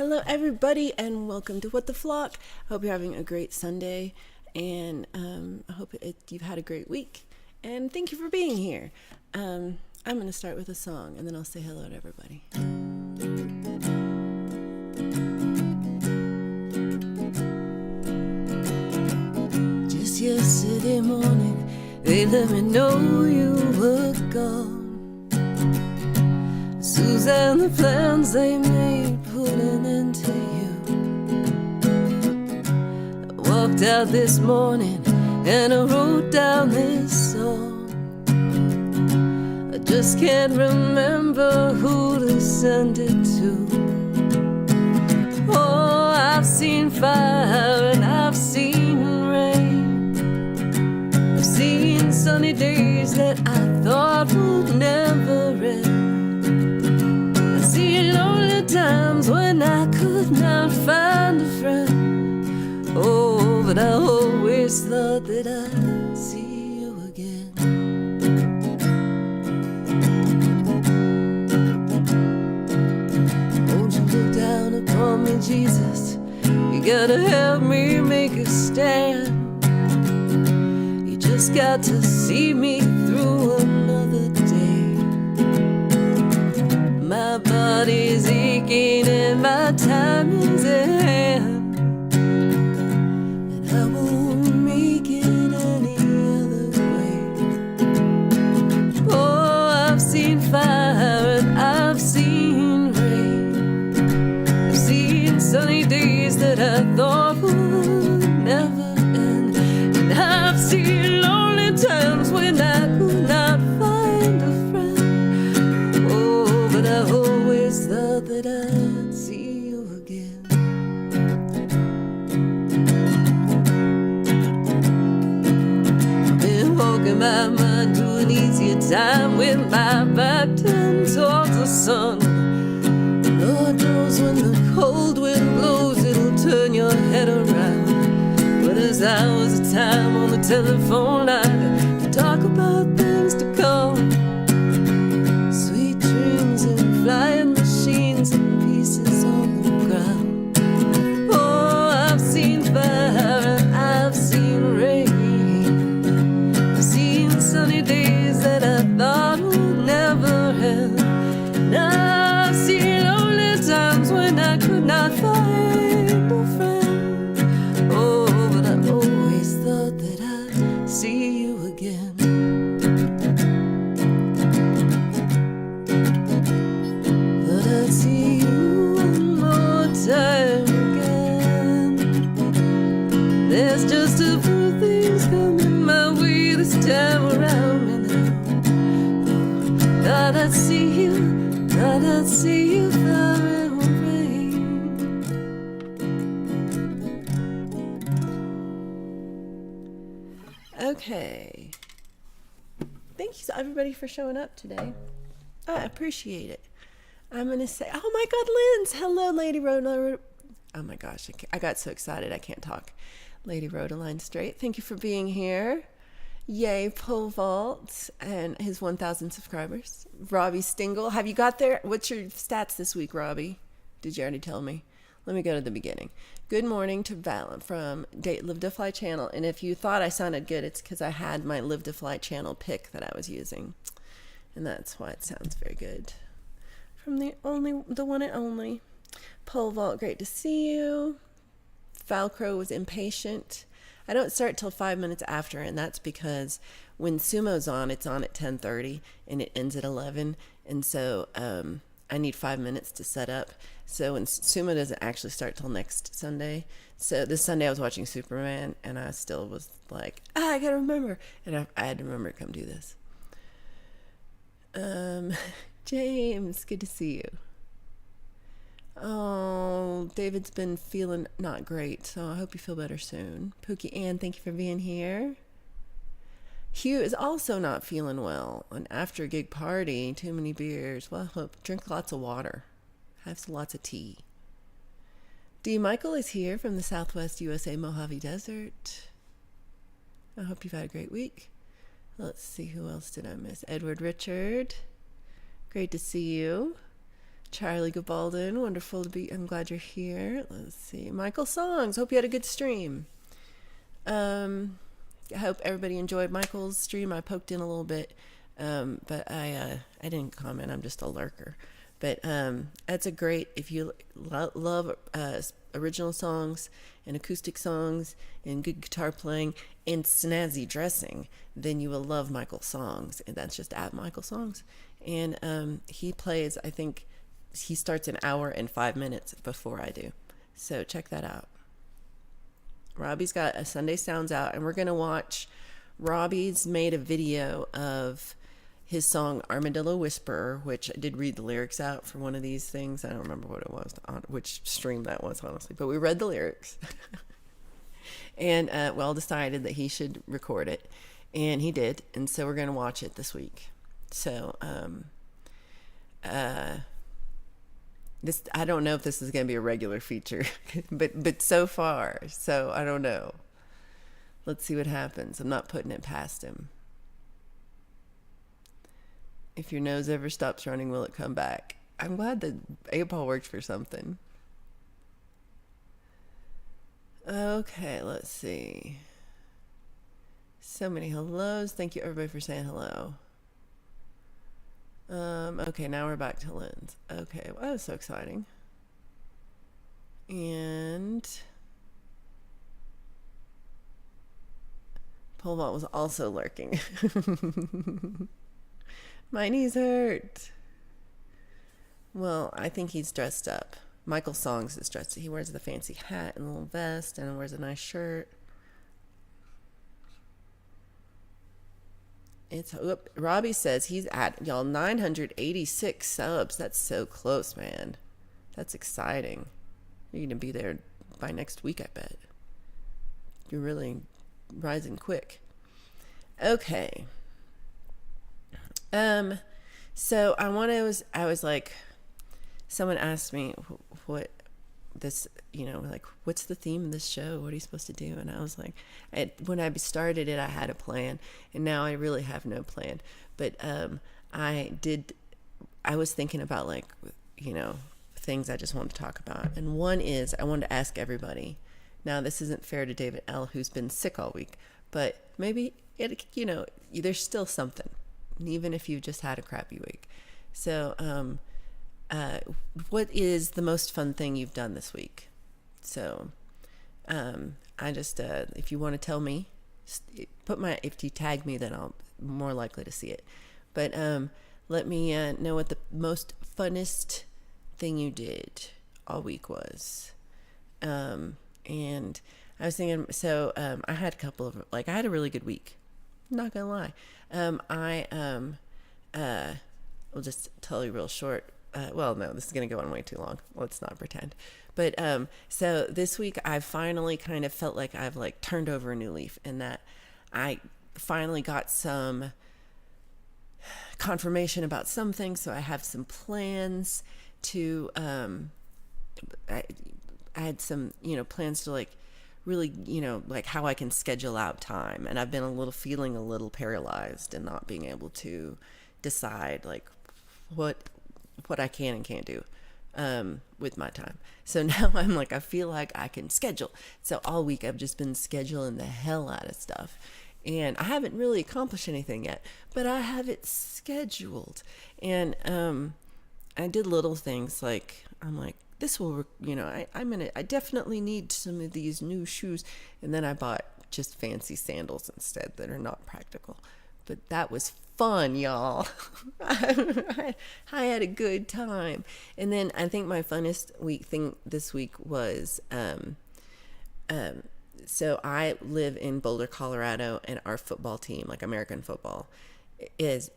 Hello, everybody, and welcome to What the Flock. I hope you're having a great Sunday, and I hope you've had a great week. And thank you for being here. I'm going to start with a song, and then I'll say hello to everybody. Just yesterday morning, they let me know you were gone. Suzanne, the plans they made put an end to you. I walked out this morning and I wrote down this song. I just can't remember who to send it to. Oh, I've seen fire and I've seen rain. I've seen sunny days that I thought would never end. Times when I could not find a friend. Oh, but I always thought that I'd see you again. Won't you look down upon me, Jesus? You gotta help me make a stand. You just got to see me through another day. My body's aching and my time is at hand, and I won't make it any other way. Oh, I've seen fire and I've seen rain. I've seen sunny days that I thought would never end, and I've seen lonely times when I could not find a friend. Oh, but I always thought that I'd see you again. I've been walking my mind to an easier time with my back turned towards the sun. Lord knows when the cold wind blows, it'll turn your head around. But there's hours of time on the telephone line to talk about things to come. Sweet dreams and flying machines and pieces on the ground. Oh, I've seen fire and I've seen rain. I've seen sunny days that I thought would never end. And I've seen lonely times when I could not find a friend. Oh, but I always thought that I'd see you again. But I'd see you one more time again. There's just a few things coming my way this time around me now. Thought I'd see you, thought I'd see you far away. Okay. Thank you, everybody, for showing up today. I appreciate it. I'm going to say, oh my God, Linz. Hello, Lady Rhoda. Oh my gosh, I got so excited I can't talk. Lady Rhoda Straight, thank you for being here. Yay, Pole Vault and his 1,000 subscribers. Robbie Stingle, have you got there? What's your stats this week, Robbie? Did you already tell me? Let me go to the beginning. Good morning to Val from Live to Fly channel. And if you thought I sounded good, it's because I had my Live to Fly channel pick that I was using. And that's why it sounds very good. From the one and only. Pole Vault, great to see you. Falcrow was impatient. I don't start till 5 minutes after, and that's because when Sumo's on, it's on at 10:30 and it ends at 11. And so I need 5 minutes to set up. So when Sumo doesn't actually start till next Sunday. So this Sunday I was watching Superman, and I still was like, I gotta remember. And I had to remember to come do this. James, good to see you. Oh, David's been feeling not great, so I hope you feel better soon. Pookie Ann, thank you for being here. Hugh is also not feeling well. An after gig party, too many beers. Well, hope drink lots of water. Have lots of tea. D. Michael is here from the Southwest USA Mojave Desert. I hope you've had a great week. Let's see, who else did I miss? Edward Richard. Great to see you. Charlie Gabaldon, wonderful to be. I'm glad you're here. Let's see. Michael Songs. Hope you had a good stream. I hope everybody enjoyed Michael's stream. I poked in a little bit, but I didn't comment. I'm just a lurker. But that's a great, if you love original songs and acoustic songs and good guitar playing and snazzy dressing, then you will love Michael Songs. And that's just at Michael Songs. And he plays, I think he starts an hour and 5 minutes before I do. So check that out. Robbie's got a Sunday Sounds out, and we're going to watch. Robbie's made a video of his song Armadillo Whisperer, which I did read the lyrics out for one of these things. I don't remember what it was, on which stream that was, honestly, but we read the lyrics. And well decided that he should record it, and he did, and so we're going to watch it this week. So this, I don't know if this is going to be a regular feature, but so far, so I don't know. Let's see what happens. I'm not putting it past him. If your nose ever stops running, will it come back? I'm glad that 8-Ball worked for something. Okay, let's see. So many hellos. Thank you, everybody, for saying hello. Okay, now we're back to Lynn's. Okay, well, that was so exciting. And Pole Vault was also lurking. My knees hurt. Well, I think he's dressed up. Michael Songs is dressed. He wears the fancy hat and a little vest and wears a nice shirt. Robbie says he's at, y'all, 986 subs. That's so close, man. That's exciting. You're going to be there by next week, I bet. You're really rising quick. Okay. So I was like, someone asked me what this, like, what's the theme of this show? What are you supposed to do? And I was like, when I started it, I had a plan, and now I really have no plan. But I was thinking about, like, things I just want to talk about. And one is I wanted to ask everybody. Now, this isn't fair to David L., who's been sick all week, but maybe there's still something, even if you just had a crappy week. So, what is the most fun thing you've done this week? So, I just, if you want to tell me, if you tag me, then I'll more likely to see it. But, let me, know what the most funnest thing you did all week was. And I was thinking, so, I had a couple of, I had a really good week. I'm not gonna lie. I'll just tell you real short. Well, no, this is going to go on way too long. Let's not pretend. But so this week I finally kind of felt like I've turned over a new leaf, in that I finally got some confirmation about some things. So I have some plans to, I had some, plans to really, how I can schedule out time. And I've been feeling a little paralyzed and not being able to decide what I can and can't do with my time. So now I'm I feel like I can schedule. So all week I've just been scheduling the hell out of stuff. And I haven't really accomplished anything yet, but I have it scheduled. And I did little things this will, I definitely need some of these new shoes. And then I bought just fancy sandals instead that are not practical. But that was fun, y'all. I had a good time. And then I think my funnest thing this week was, so I live in Boulder, Colorado, and our football team, American football, is,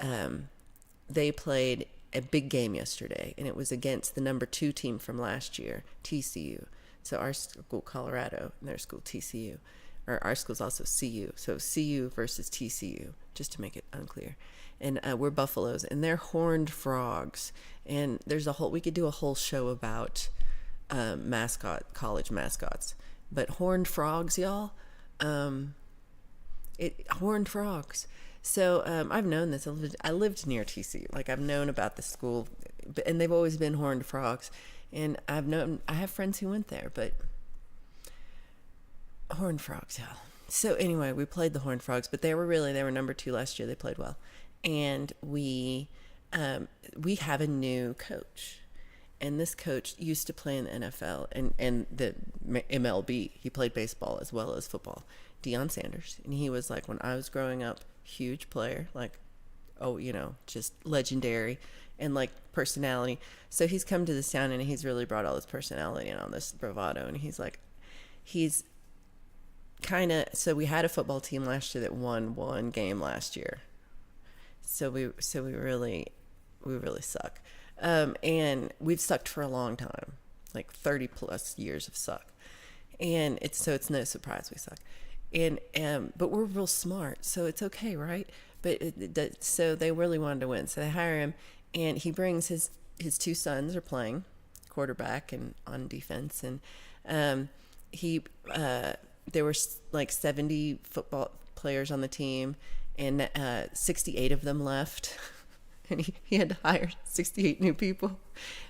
they played a big game yesterday, and it was against the number 2 team from last year, TCU. So our school, Colorado, and their school, TCU. Or our school's also CU. So CU versus TCU, just to make it unclear. And we're buffaloes, and they're horned frogs. And we could do a whole show about college mascots. But horned frogs, y'all, horned frogs. So I've known this. I lived near TCU. I've known about the school, and they've always been Horned Frogs. And I have friends who went there, but Horned Frogs, yeah. So anyway, we played the Horned Frogs, but they were number 2 last year. They played well. And we have a new coach. And this coach used to play in the NFL and the MLB. He played baseball as well as football. Deion Sanders. And he was like, when I was growing up, huge player, like, just legendary and like personality. So he's come to this town and he's really brought all this personality and all this bravado. And he's kind of, so we had a football team last year that won one game last year. So we really suck. And we've sucked for a long time, like 30 plus years of suck. And it's no surprise we suck. And but we're real smart, so it's okay, right? But so they really wanted to win, so they hire him, and he brings his 2 sons are playing quarterback and on defense, and there were like 70 football players on the team, and 68 of them left. And he had to hire 68 new people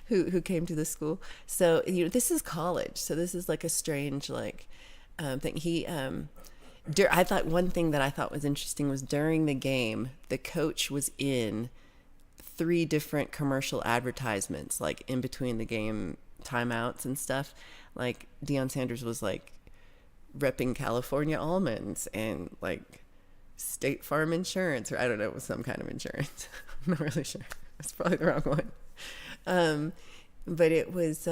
who came to the school. So, this is college. So this is like a strange, like, thing. I thought one thing that I thought was interesting was during the game, the coach was in 3 different commercial advertisements, like in between the game timeouts and stuff. Like Deion Sanders was like repping California almonds and like State Farm Insurance, or I don't know, it was some kind of insurance. I'm not really sure. That's probably the wrong one. But it was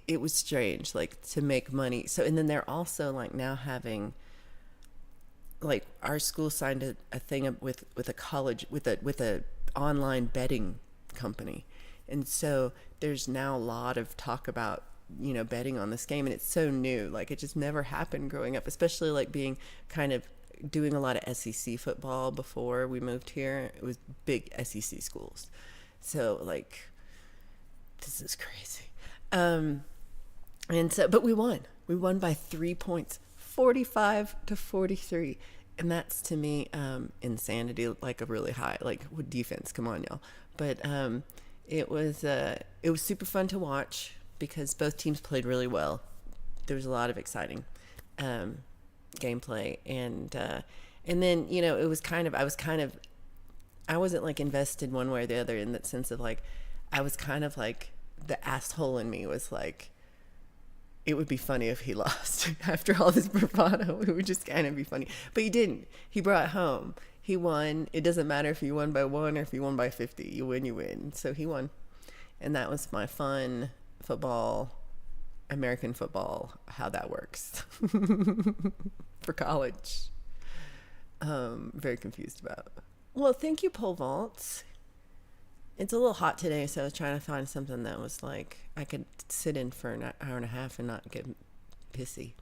it was strange, like, to make money. So, and then they're also like now having, like, our school signed a thing up with a college with a online betting company, and so there's now a lot of talk about betting on this game, and it's so new, like it just never happened growing up, especially like being kind of doing a lot of SEC football before we moved here. It was big SEC schools. So like, this is crazy. And so, but we won by 3 points, 45-43. And that's to me, insanity, like a really high, like with defense. Come on, y'all. But, it was super fun to watch because both teams played really well. There was a lot of exciting, gameplay, and then I wasn't like invested one way or the other, in that sense of like I was kind of like, the asshole in me was like, it would be funny if he lost. After all this bravado, it would just kind of be funny, but he didn't. He brought it home. He won. It doesn't matter if you won by 1 or if you won by 50. You win. So he won, and that was my fun football, American football, how that works for college. Very confused about. Well, thank you, pole vaults. It's a little hot today, so I was trying to find something that was like I could sit in for an hour and a half and not get pissy.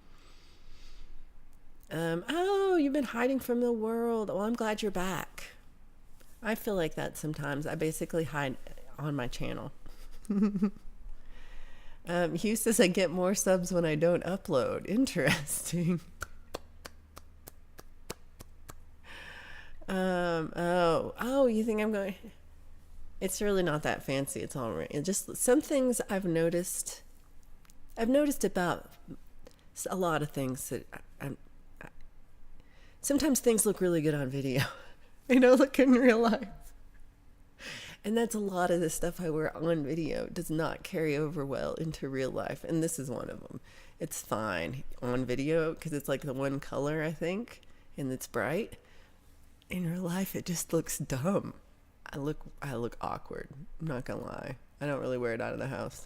Oh, you've been hiding from the world. Well, I'm glad you're back. I feel like that sometimes. I basically hide on my channel. Hugh says I get more subs when I don't upload. Interesting. You think I'm going? It's really not that fancy. It's all right. It's just some things I've noticed about a lot of things that sometimes things look really good on video. Look in real life. And that's a lot of the stuff I wear on video does not carry over well into real life. And this is one of them. It's fine on video because it's like the one color, I think, and it's bright. In real life, it just looks dumb. I look awkward. I'm not gonna lie. I don't really wear it out of the house.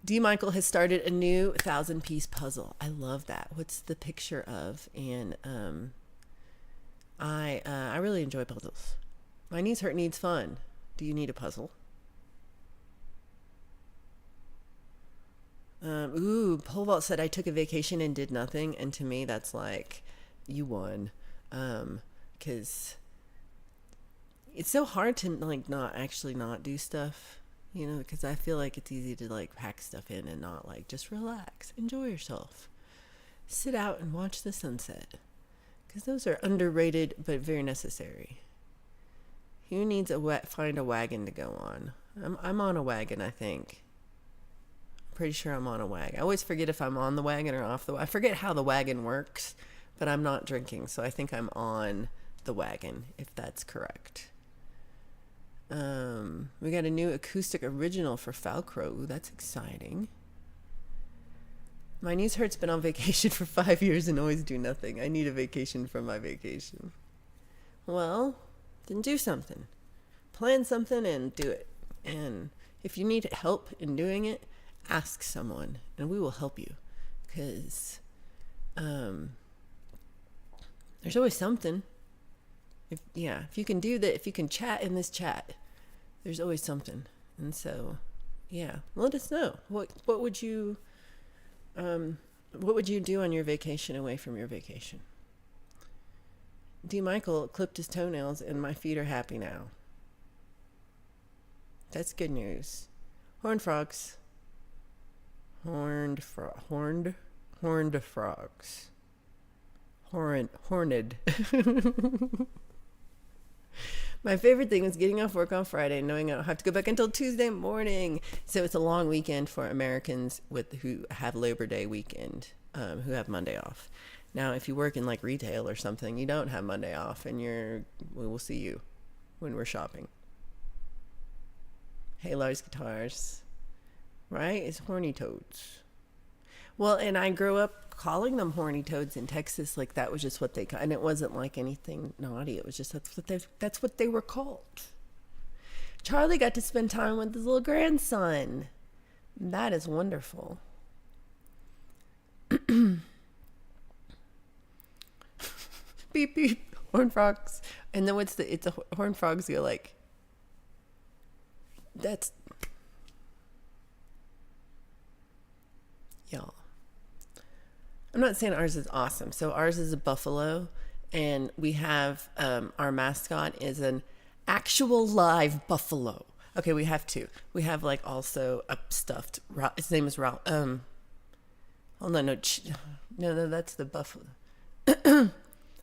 D. Michael has started a new 1,000-piece puzzle. I love that. What's the picture of? And I really enjoy puzzles. My knees hurt needs fun. Do you need a puzzle? Pole vault said I took a vacation and did nothing, and to me that's like, you won, because it's so hard to like not do stuff, because I feel like it's easy to like pack stuff in and not like just relax, enjoy yourself, sit out and watch the sunset, because those are underrated but very necessary. Who needs find a wagon to go on? I'm on a wagon, I think. Pretty sure I'm on a wagon. I always forget if I'm on the wagon or off the wagon. I forget how the wagon works, but I'm not drinking, so I think I'm on the wagon, if that's correct. We got a new acoustic original for Falcro. Ooh, that's exciting. My niece Hurt's been on vacation for 5 years and always do nothing. I need a vacation from my vacation. Well, then do something. Plan something and do it. And if you need help in doing it, ask someone and we will help you. Because there's always something. If you can do that, if you can chat in this chat, there's always something. And so, yeah, let us know. What would you do on your vacation away from your vacation? D. Michael clipped his toenails and my feet are happy now. That's good news. Horned frogs. Horned frogs. Horned. My favorite thing was getting off work on Friday and knowing I don't have to go back until Tuesday morning. So it's a long weekend for Americans who have Labor Day weekend, who have Monday off. Now, if you work in like retail or something, you don't have Monday off, and we will see you when we're shopping. Hey, Lars Guitars, right? It's horny toads. Well, and I grew up calling them horny toads in Texas. Like that was just what they and it wasn't like anything naughty. It was just that's what they were called. Charlie got to spend time with his little grandson. That is wonderful. Beep beep, horned frogs. And then it's a horned frogs go like. That's y'all. I'm not saying ours is awesome. So ours is a buffalo, and we have our mascot is an actual live buffalo. Okay, we have two. We have like also a stuffed. His name is Ralph. Oh no, that's the buffalo. I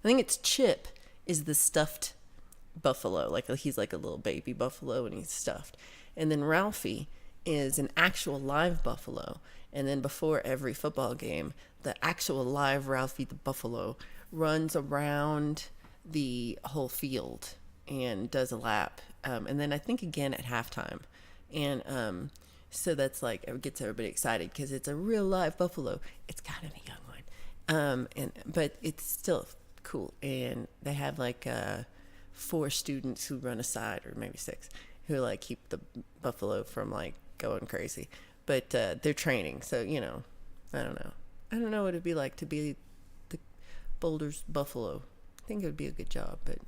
think it's Chip is the stuffed buffalo. Like he's like a little baby buffalo and he's stuffed. And then Ralphie is an actual live buffalo. And then before every football game, the actual live Ralphie the buffalo runs around the whole field and does a lap. And then I think again at halftime. And so that's like, it gets everybody excited because it's a real live buffalo. It's kind of a young one. But it's still cool. And they have like 4 students who run aside, or maybe 6, who like keep the buffalo from like going crazy. But they're training, so I don't know. I don't know what it'd be like to be the Boulder's buffalo. I think it would be a good job, but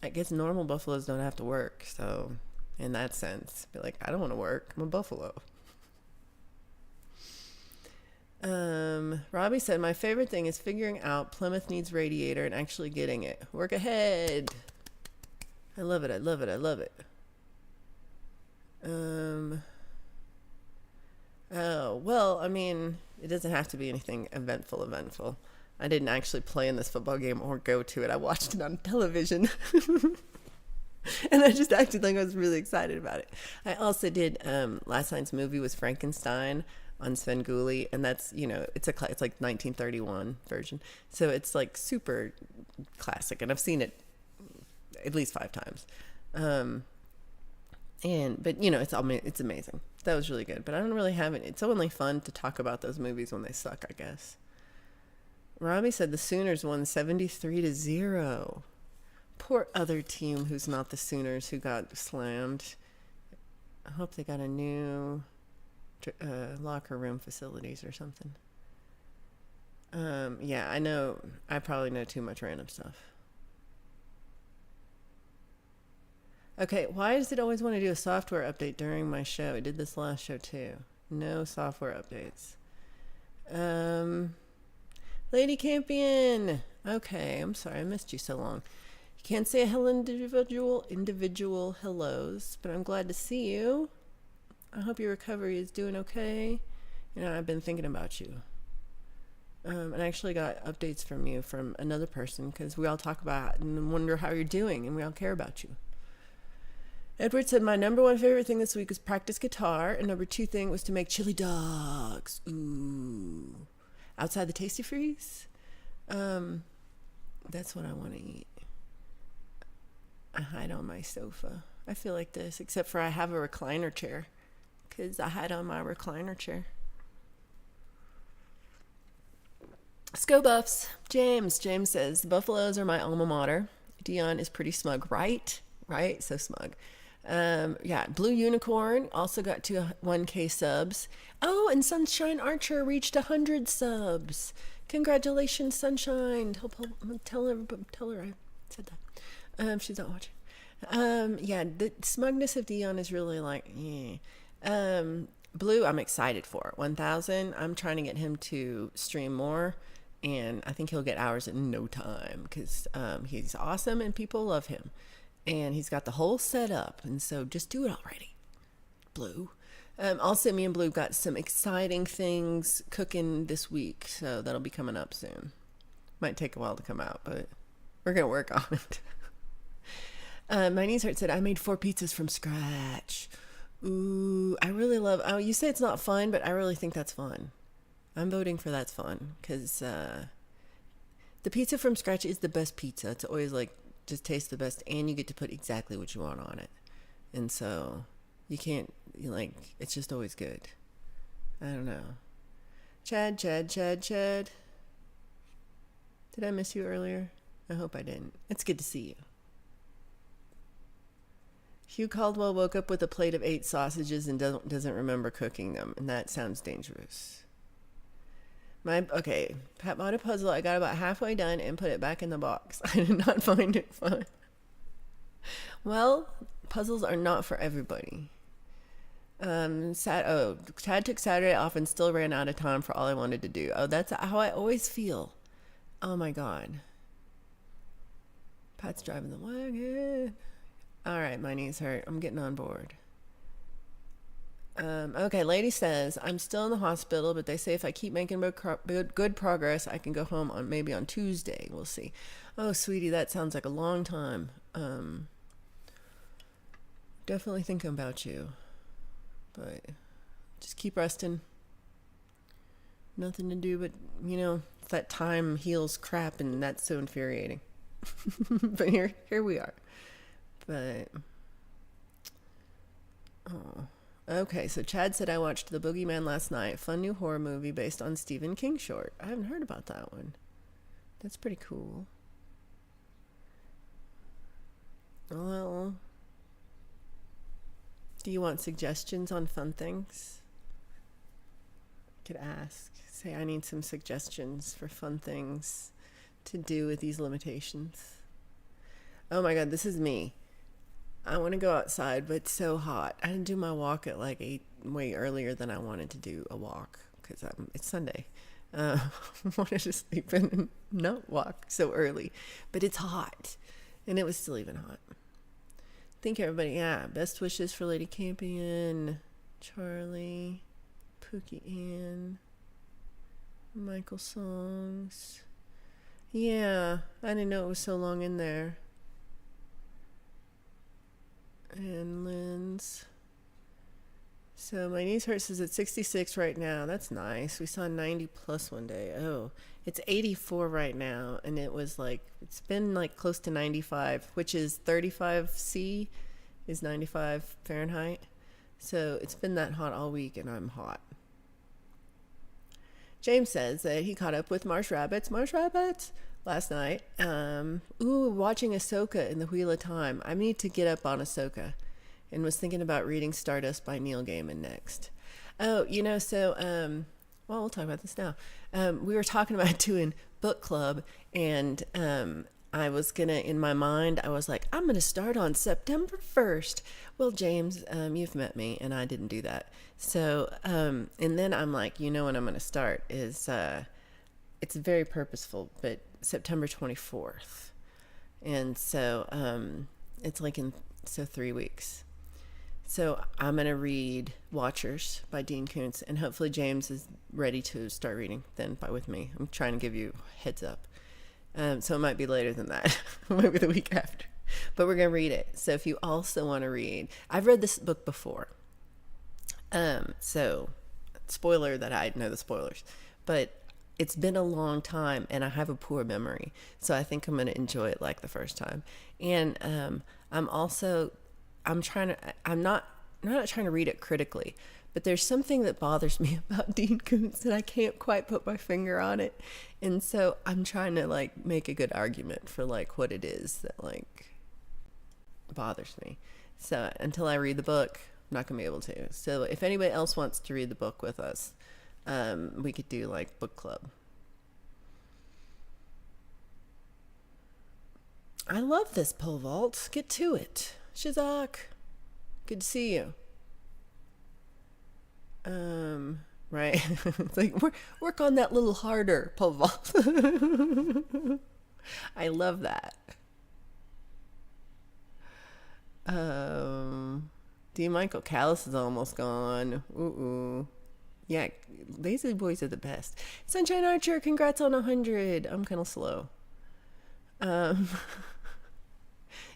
I guess normal buffaloes don't have to work. So in that sense, be like, I don't want to work. I'm a buffalo. Robbie said, my favorite thing is figuring out Plymouth needs radiator and actually getting it. Work ahead. I love it. I love it. I love it. Oh, well, I mean, it doesn't have to be anything eventful. I didn't actually play in this football game or go to it. I watched it on television. And I just acted like I was really excited about it. I also did, last night's movie was Frankenstein on Svengoolie, and that's, it's like 1931 version. So it's like super classic, and I've seen it at least 5 times. But it's amazing. That was really good. But I don't really have it. It's only fun to talk about those movies when they suck, I guess. Robbie said the Sooners won 73-0. Poor other team who's not the Sooners who got slammed. I hope they got a new locker room facilities or something. Yeah, I know. I probably know too much random stuff. Okay, why does it always want to do a software update during my show? It did this last show too. No software updates. Lady Campion. Okay, I'm sorry, I missed you so long. You can't say a hello individual hellos, but I'm glad to see you. I hope your recovery is doing okay. I've been thinking about you. And I actually got updates from you from another person because we all talk about and wonder how you're doing, and we all care about you. Edward said, my number one favorite thing this week was practice guitar, and number two thing was to make chili dogs. Ooh. Outside the Tasty Freeze? That's what I want to eat. I hide on my sofa. I feel like this, except for I have a recliner chair, because I hide on my recliner chair. Sco Buffs. James says, the Buffaloes are my alma mater. Dion is pretty smug, right? Right? So smug. Yeah, Blue Unicorn also got to 1K subs. Oh, and Sunshine Archer reached 100 subs. Congratulations, Sunshine. Tell her I said that. She's not watching. Yeah, the smugness of Dion is really like, yeah. Blue, I'm excited for. 1,000. I'm trying to get him to stream more, and I think he'll get hours in no time because he's awesome and people love him. And he's got the whole setup, and so just do it already, Blue. Also, me and Blue got some exciting things cooking this week, so that'll be coming up soon. Might take a while to come out, but we're going to work on it. My knees hurt said, I made 4 pizzas from scratch. Ooh, I really love, oh, you say it's not fun, but I really think that's fun. I'm voting for that's fun, because the pizza from scratch is the best pizza. It's always like, just tastes the best, and you get to put exactly what you want on it. And so you can't, it's just always good. I don't know. Chad. Did I miss you earlier? I hope I didn't. It's good to see you. Hugh Caldwell woke up with a plate of 8 sausages and doesn't remember cooking them, and that sounds dangerous. Pat bought a puzzle. I got about halfway done and put it back in the box. I did not find it fun. Well, puzzles are not for everybody. Chad took Saturday off and still ran out of time for all I wanted to do. Oh, that's how I always feel. Oh my God. Pat's driving the wagon. All right, my knees hurt. I'm getting on board. Okay, lady says, I'm still in the hospital, but they say if I keep making good progress, I can go home maybe on Tuesday. We'll see. Oh, sweetie, that sounds like a long time. Definitely thinking about you. But just keep resting. Nothing to do but, that time heals crap, and that's so infuriating. But here we are. But, oh. Okay, so Chad said I watched The Boogeyman last night. Fun new horror movie based on Stephen King short. I haven't heard about that one. That's pretty cool. Well, do you want suggestions on fun things? I could ask. Say I need some suggestions for fun things to do with these limitations. Oh my God, this is me. I want to go outside, but it's so hot. I didn't do my walk at like 8, way earlier than I wanted to do a walk because it's Sunday. I wanted to sleep in and not walk so early, but it's hot, and it was still even hot. Thank you, everybody. Yeah, best wishes for Lady Campion, Charlie, Pookie Ann, Michael Songs. Yeah, I didn't know it was so long in there. And Lynn's. So my knees hurt says it's 66 right now. That's nice. We saw 90 plus one day. Oh, it's 84 right now. And it's been like close to 95, which is 35 C is 95 Fahrenheit. So it's been that hot all week, and I'm hot. James says that he caught up with Marsh Rabbits last night. Watching Ahsoka in the Wheel of Time. I need to get up on Ahsoka, and was thinking about reading Stardust by Neil Gaiman next. Oh, we'll talk about this now. We were talking about doing book club, and I was in my mind, I was like, I'm gonna start on September 1st. Well, James, you've met me, and I didn't do that. So, and then I'm like, when I'm gonna start is, it's very purposeful, but September 24th. And so, it's 3 weeks. So I'm going to read Watchers by Dean Koontz, and hopefully James is ready to start reading then with me. I'm trying to give you heads up. So it might be later than that. It might be the week after. But we're going to read it. So if you also want to read, I've read this book before. So spoiler that I know the spoilers, but it's been a long time and I have a poor memory. So I think I'm going to enjoy it like the first time. And I'm not trying to read it critically, but there's something that bothers me about Dean Koontz and I can't quite put my finger on it. And so I'm trying to like make a good argument for like what it is that like bothers me. So until I read the book, I'm not gonna be able to. So if anybody else wants to read the book with us, we could do like book club. I love this pole vault. Get to it. Shazak, good to see you. Right. It's like work on that little harder, pole vault. I love that. D. Michael Callis is almost gone. Ooh. Yeah, Lazy Boys are the best. Sunshine Archer, congrats on 100. I'm kind of slow. That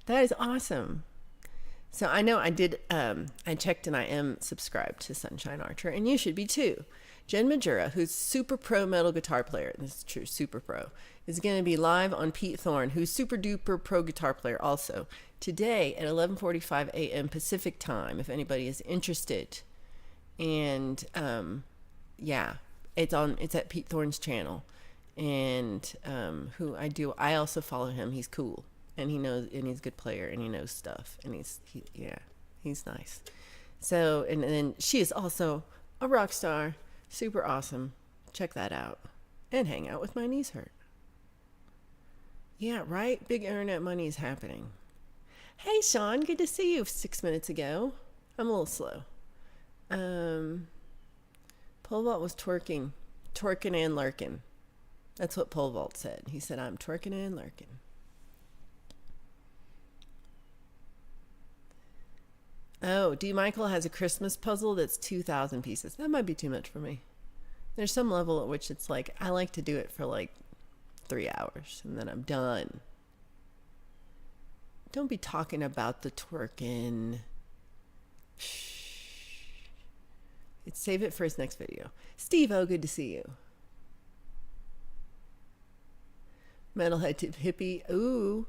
is awesome. So I know I did, I checked and I am subscribed to Sunshine Archer, and you should be too. Jen Majura, who's super pro metal guitar player, this is true, super pro, is going to be live on Pete Thorne, who's super duper pro guitar player also, today at 11:45 a.m. Pacific time, if anybody is interested. And yeah, it's at Pete Thorne's channel, and I also follow him. He's cool, and he knows, and he's a good player, and he knows stuff, and he's nice. So, and then she is also a rock star, super awesome. Check that out, and hang out with My Knees Hurt. Yeah, right. Big internet money is happening. Hey, Sean, good to see you 6 minutes ago. I'm a little slow. Pole vault was twerking and lurking. That's what Pole vault said. He said, I'm twerking and lurking. Oh, D. Michael has a Christmas puzzle that's 2,000 pieces. That might be too much for me. There's some level at which it's like, I like to do it for like 3 hours and then I'm done. Don't be talking about the twerking. Shh. Save it for his next video. Steve, oh, good to see you. Metalhead tip hippie. Ooh.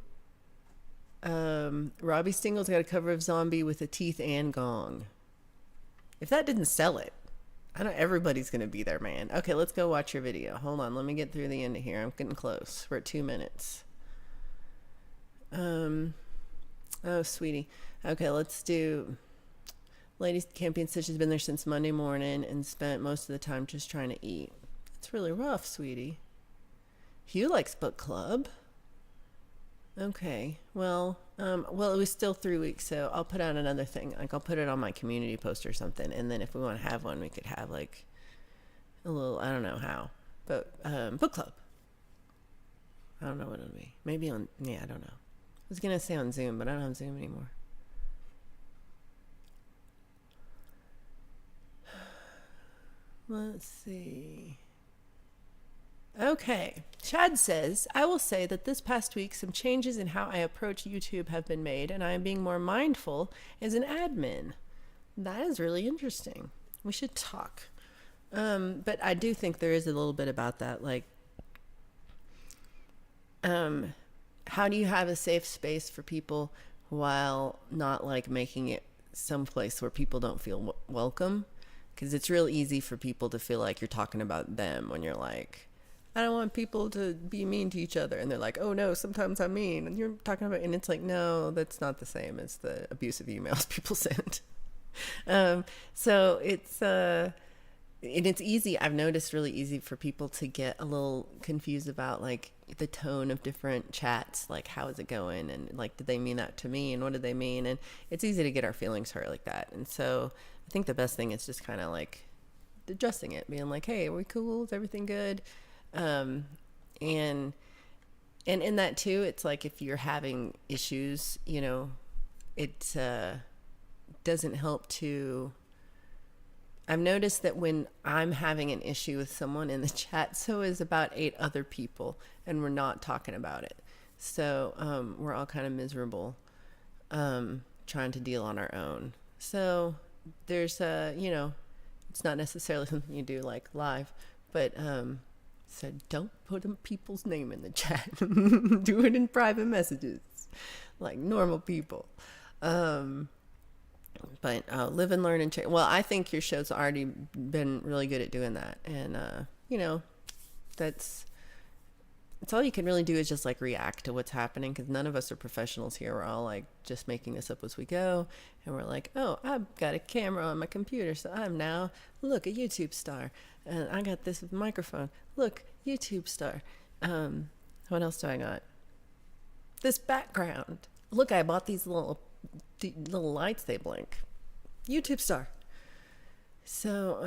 Robbie Stingle's got a cover of Zombie with a teeth and gong. If that didn't sell it, I know everybody's going to be there, man. Okay, let's go watch your video. Hold on, let me get through the end of here. I'm getting close. We're at 2 minutes. Oh, sweetie. Okay, let's do... Lady Camping Stitch has been there since Monday morning and spent most of the time just trying to eat. It's really rough, sweetie. Hugh likes book club. Okay, well, it was still 3 weeks, so I'll put out another thing. Like, I'll put it on my community post or something, and then if we want to have one, we could have, like, a little, I don't know how, but book club. I don't know what it'll be. Maybe on, I don't know. I was going to say on Zoom, but I don't have Zoom anymore. Let's see. Okay. Chad says, I will say that this past week, some changes in how I approach YouTube have been made, and I am being more mindful as an admin. That is really interesting. We should talk. But I do think there is a little bit about that. Like, how do you have a safe space for people while not like making it someplace where people don't feel welcome? Because it's real easy for people to feel like you're talking about them when you're like, I don't want people to be mean to each other. And they're like, oh no, sometimes I'm mean. And you're talking about, and it's like, no, that's not the same as the abusive emails people send. So it's easy. I've noticed really easy for people to get a little confused about like the tone of different chats. Like, how is it going? And like, did they mean that to me? And what did they mean? And it's easy to get our feelings hurt like that. And so I think the best thing is just kind of like addressing it, being like, hey, are we cool? Is everything good? And in that too, it's like if you're having issues, you know, it's doesn't help to. I've noticed that when I'm having an issue with someone in the chat, so is about 8 other people, and we're not talking about it. So we're all kind of miserable, trying to deal on our own. So there's it's not necessarily something you do like live, but so don't put people's name in the chat. Do it in private messages, like normal people. But live and learn and change. Well, I think your show's already been really good at doing that, and that's all you can really do is just like react to what's happening, because none of us are professionals here. We're all like just making this up as we go, and we're like, oh, I've got a camera on my computer, so I'm now look a YouTube star, and I got this microphone. Look, YouTube star. What else do I got? This background. Look, I bought these little lights, they blink. YouTube star. So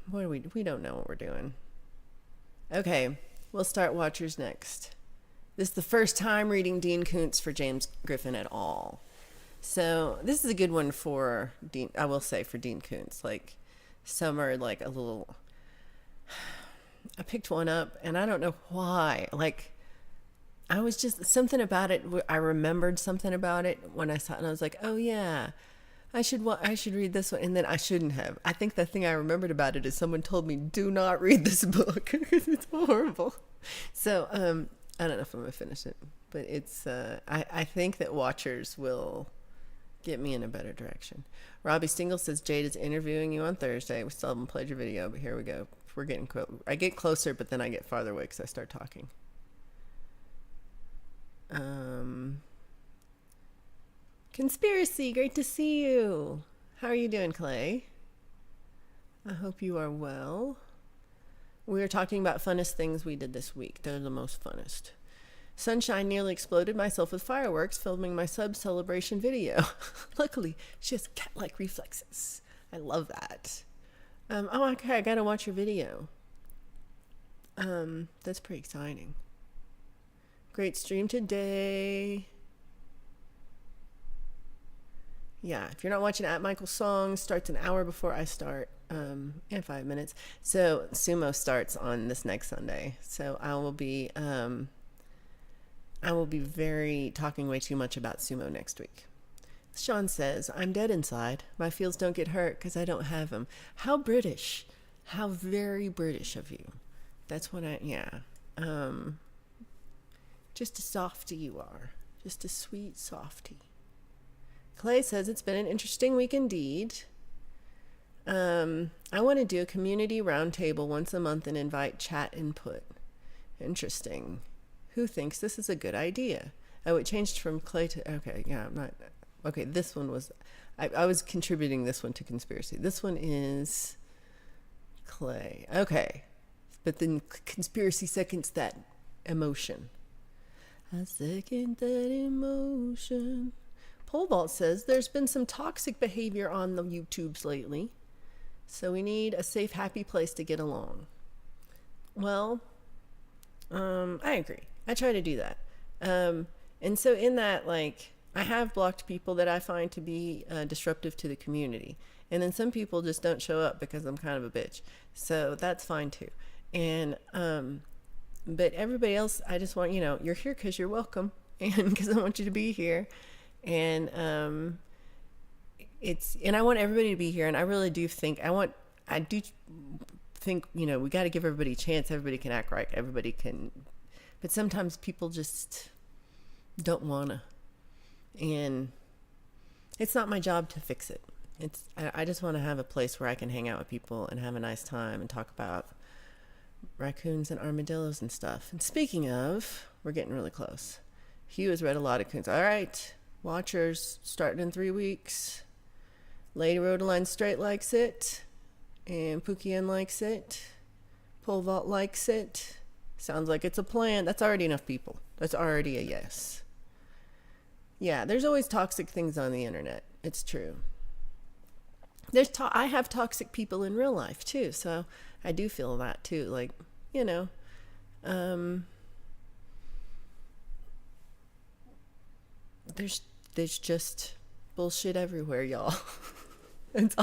what do we don't know what we're doing. Okay, we'll start Watchers next. This is the first time reading Dean Koontz for James Griffin at all, so this is a good one for Dean. I will say for Dean Koontz, like some are like a little. I picked one up and I don't know why, like I was just something about it. I remembered something about it when I saw it, and I was like, "Oh yeah, I should read this one." And then I shouldn't have. I think the thing I remembered about it is someone told me, "Do not read this book. It's horrible." So I don't know if I'm gonna finish it, but it's. I think that Watchers will get me in a better direction. Robbie Stingle says Jade is interviewing you on Thursday. We still haven't played your video, but here we go. We're getting I get closer, but then I get farther away because I start talking. Conspiracy, great to see you. How are you doing, Clay? I hope you are well. We are talking about funnest things we did this week. They're the most funnest. Sunshine nearly exploded myself with fireworks filming my sub celebration video. Luckily, she has cat-like reflexes. I love that. Okay, I gotta watch your video. That's pretty exciting. Great stream today. Yeah, if you're not watching At Michael's Song, starts an hour before I start, and 5 minutes. So sumo starts on this next Sunday. So I will be talking way too much about sumo next week. Sean says, I'm dead inside. My feels don't get hurt because I don't have them. How British. How very British of you. That's what just a softie you are. Just a sweet softie. Clay says, it's been an interesting week indeed. I want to do a community roundtable once a month and invite chat input. Interesting. Who thinks this is a good idea? Oh, it changed from Clay to... Okay, yeah, I'm not... Okay, this one was... I was contributing this one to Conspiracy. This one is Clay. Okay. But then Conspiracy seconds that emotion. I second that emotion. Pole Vault says there's been some toxic behavior on the YouTubes lately, so we need a safe, happy place to get along. Well, I agree. I try to do that. And so in that, like, I have blocked people that I find to be disruptive to the community. And then some people just don't show up because I'm kind of a bitch. So that's fine too. And, but everybody else, I just want, you're here because you're welcome. And because I want you to be here. And, and I want everybody to be here. And I really do think, I do think, we got to give everybody a chance. Everybody can act right. Everybody can, but sometimes people just don't want to. And it's not my job to fix it. I just want to have a place where I can hang out with people and have a nice time and talk about raccoons and armadillos and stuff. And speaking of, we're getting really close. Hugh has read a lot of coons. All right, Watchers starting in 3 weeks. Lady Rodaline Straight likes it, and Pukian likes it. Pole Vault likes it. Sounds like it's a plan. That's already enough people. That's already a yes. Yeah, there's always toxic things on the internet. It's true. I have toxic people in real life too, so I do feel that too. Like, there's just bullshit everywhere, y'all. It's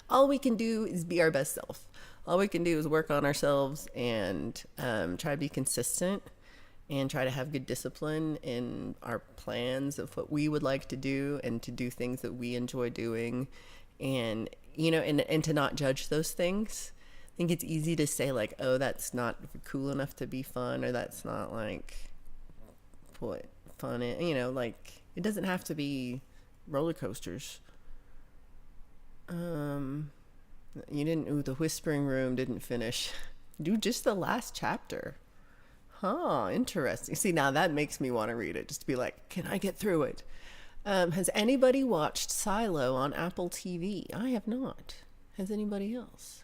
all we can do is be our best self. All we can do is work on ourselves and try to be consistent and try to have good discipline in our plans of what we would like to do and to do things that we enjoy doing, and and to not judge those things. I think it's easy to say like, oh, that's not cool enough to be fun, or that's not like what fun is. Like, it doesn't have to be roller coasters. The Whispering Room didn't finish. Do just the last chapter. Huh, interesting. See, now that makes me want to read it, just to be like, can I get through it? Has anybody watched Silo on Apple TV? I have not. Has anybody else?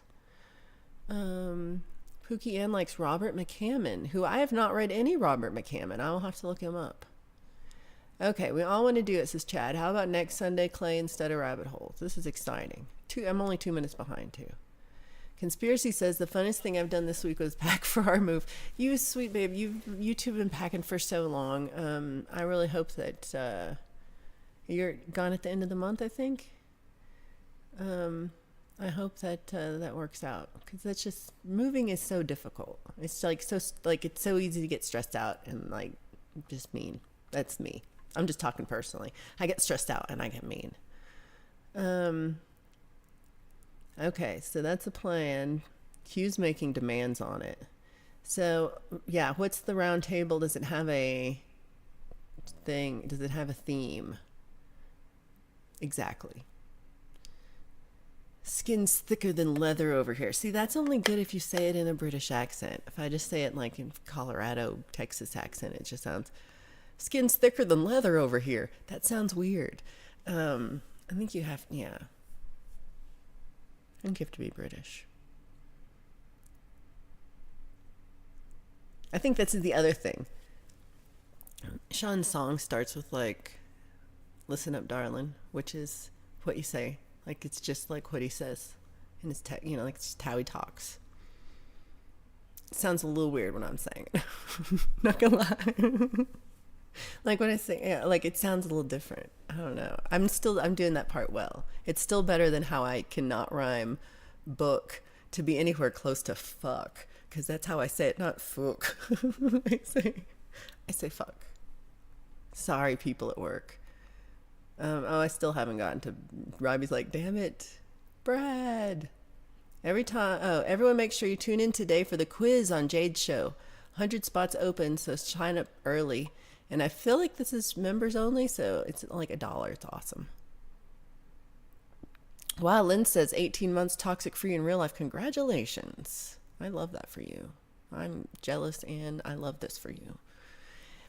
Pookie Ann likes Robert McCammon, who I have not read any Robert McCammon. I will have to look him up. Okay, we all want to do it, says Chad. How about next Sunday, Clay instead of Rabbit Holes? This is exciting. I'm only 2 minutes behind, too. Conspiracy says the funnest thing I've done this week was pack for our move. You sweet babe, you two have been packing for so long. I really hope that you're gone at the end of the month, I think. I hope that that works out, because that's just, moving is so difficult. It's it's so easy to get stressed out and like just mean. That's me. I'm just talking personally. I get stressed out and I get mean. Okay, so that's a plan. Hugh's making demands on it. So, yeah, what's the round table? Does it have a thing? Does it have a theme? Exactly. Skin's thicker than leather over here. See, that's only good if you say it in a British accent. If I just say it like in Colorado, Texas accent, it just sounds, skin's thicker than leather over here. That sounds weird. I think you have, yeah. I think you have to be British. I think that's the other thing. Sean's song starts with like, listen up, darling, which is what you say. Like, it's just like what he says in his like it's just how he talks. It sounds a little weird when I'm saying it. Not gonna lie. Like when I say, yeah, like it sounds a little different. I don't know. I'm doing that part well. It's still better than how I cannot rhyme book to be anywhere close to fuck, because that's how I say it, not fuck. I say fuck. Sorry, people at work. I still haven't gotten to, Robbie's like, damn it, Brad. Everyone make sure you tune in today for the quiz on Jade's show. 100 spots open, so sign up early. And I feel like this is members only, so it's like $1. It's awesome. Wow, Lynn says 18 months toxic free in real life. Congratulations. I love that for you. I'm jealous and I love this for you.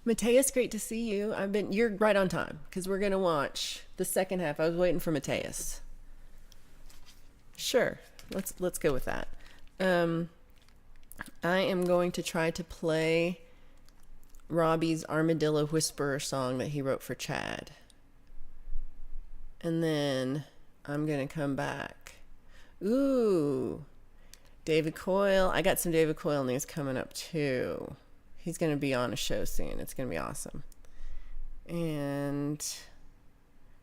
Mateus, great to see you. You're right on time, because we're going to watch the second half. I was waiting for Mateus. Sure. Let's go with that. I am going to try to play Robbie's Armadillo Whisperer song that he wrote for Chad. And then I'm going to come back. Ooh. David Coyle. I got some David Coyle news coming up too. He's going to be on a show soon. It's going to be awesome. And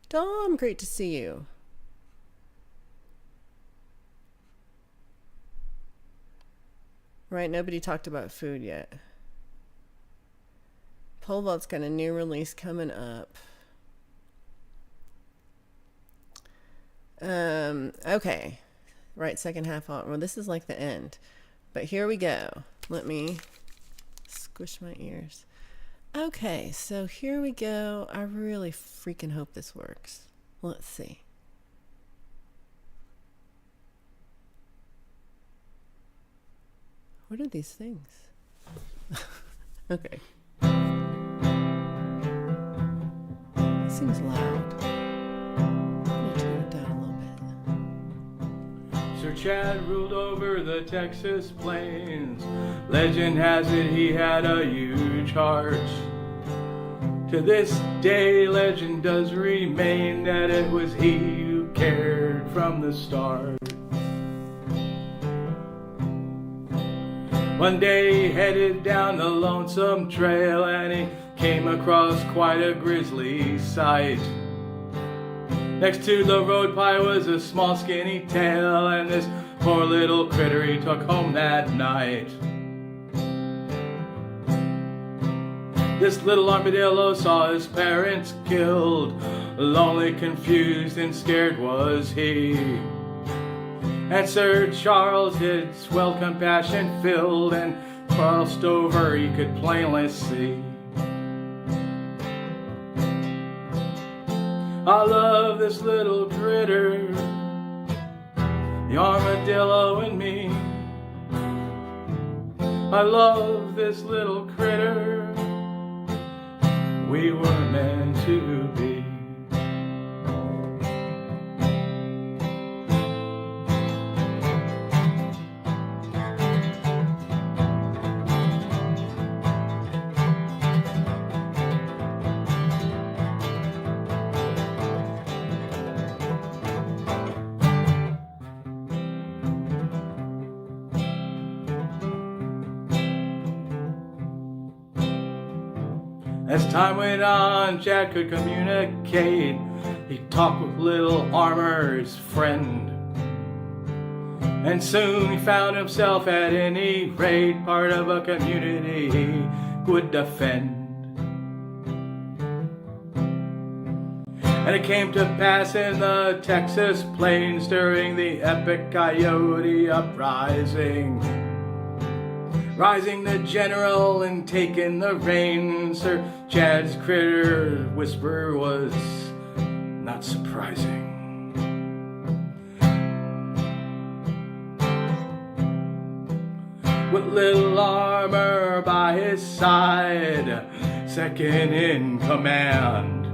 Dom, great to see you. Right, nobody talked about food yet. Pole vault's got a new release coming up. Okay. Right, second half on. Well, this is like the end. But here we go. Let me squish my ears. Okay, so here we go. I really freaking hope this works. Let's see. What are these things? Okay. It seems loud. I'm gonna turn it down a little bit. Sir Chad ruled over the Texas plains. Legend has it he had a huge heart. To this day, legend does remain that it was he who cared from the start. One day he headed down the lonesome trail and he came across quite a grisly sight. Next to the road pie was a small skinny tail, and this poor little critter he took home that night. This little armadillo saw his parents killed. Lonely, confused, and scared was he. And Sir Charles, his well compassion filled, and crossed over he could plainly see. I love this little critter, the armadillo and me. I love this little critter, we were meant to be. As time went on, Jack could communicate. He talked with little Armor's friend. And soon he found himself at any rate part of a community he would defend. And it came to pass in the Texas plains during the epic Coyote uprising. Rising the general and taking the reins, Sir Chad's critter whisper was not surprising. With little Armor by his side, second in command,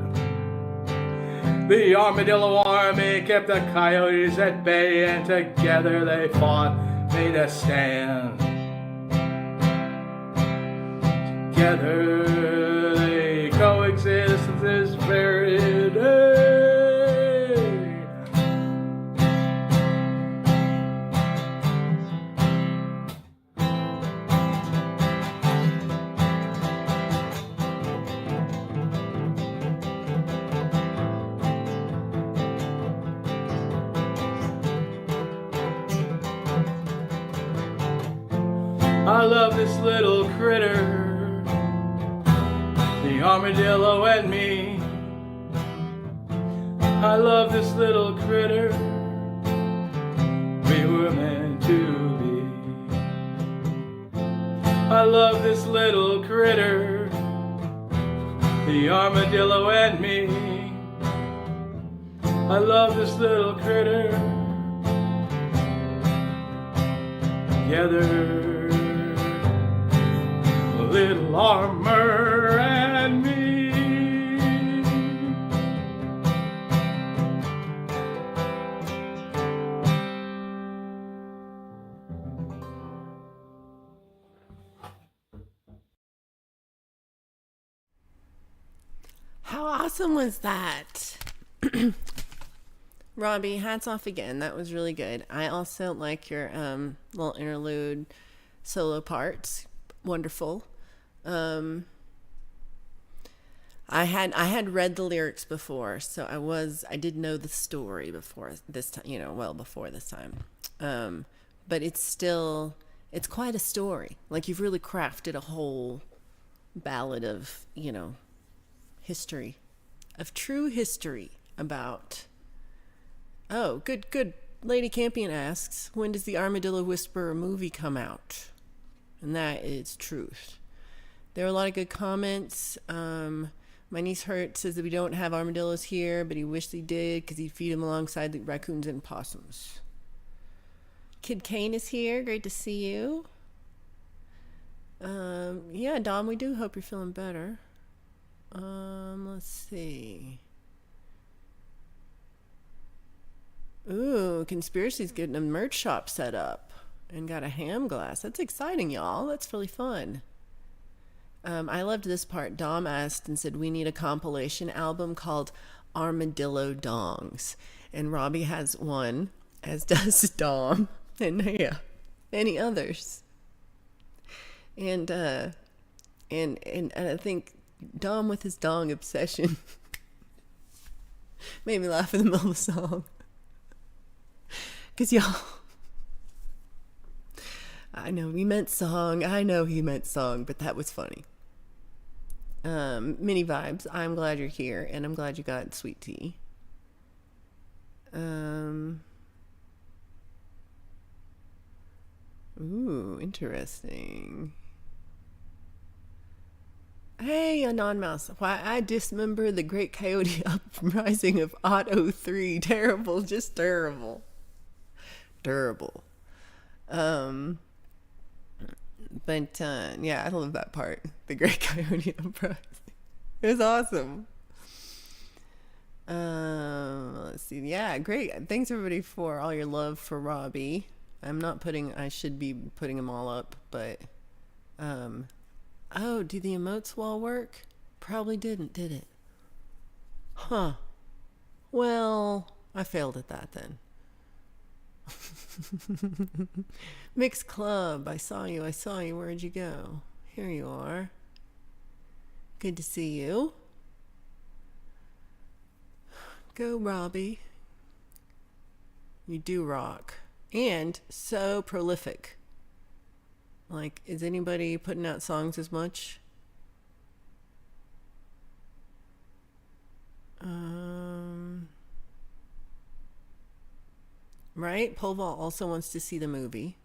the armadillo army kept the coyotes at bay, and together they fought, made a stand. Together they coexist this very day. I love this little critter, the armadillo and me. I love this little critter, we were meant to be. I love this little critter, the armadillo and me. I love this little critter, together, little Armor and me. How awesome was that? Robbie, hats off again. That was really good. I also like your little interlude solo parts. Wonderful. I had read the lyrics before, so I did know the story before this time, well before this time. But it's quite a story. Like, you've really crafted a whole ballad of, history, of true history about. Oh, good. Lady Campion asks, when does the Armadillo Whisperer movie come out? And that is truth. There are a lot of good comments. My niece Hurt says that we don't have armadillos here, but he wished he did because he'd feed them alongside the raccoons and possums. Kid Kane is here. Great to see you. Yeah, Dom, we do hope you're feeling better. Let's see. Ooh, Conspiracy's getting a merch shop set up and got a ham glass. That's exciting, y'all. That's really fun. I loved this part. Dom asked and said, we need a compilation album called Armadillo Dongs. And Robbie has one, as does Dom, and yeah, many others. And I think Dom with his dong obsession Made me laugh in the middle of the song. Because y'all, I know he meant song. I know he meant song, but that was funny. Mini vibes. I'm glad you're here, and I'm glad you got sweet tea. Ooh, interesting. Hey, Anon Mouse. Why I dismember the Great Coyote Uprising of Auto 3. Terrible, just terrible. Durable. But yeah, I love that part. The Great Coyote Uprising. It was awesome. Let's see. Yeah, great. Thanks everybody for all your love for Robbie. I should be putting them all up, but oh, do the emotes wall work? Probably didn't, did it? Huh. Well, I failed at that then. Mixed Club, I saw you. Where'd you go? Here you are. Good to see you. Go, Robbie. You do rock. And so prolific. Like, is anybody putting out songs as much? Right? Pole vault also wants to see the movie.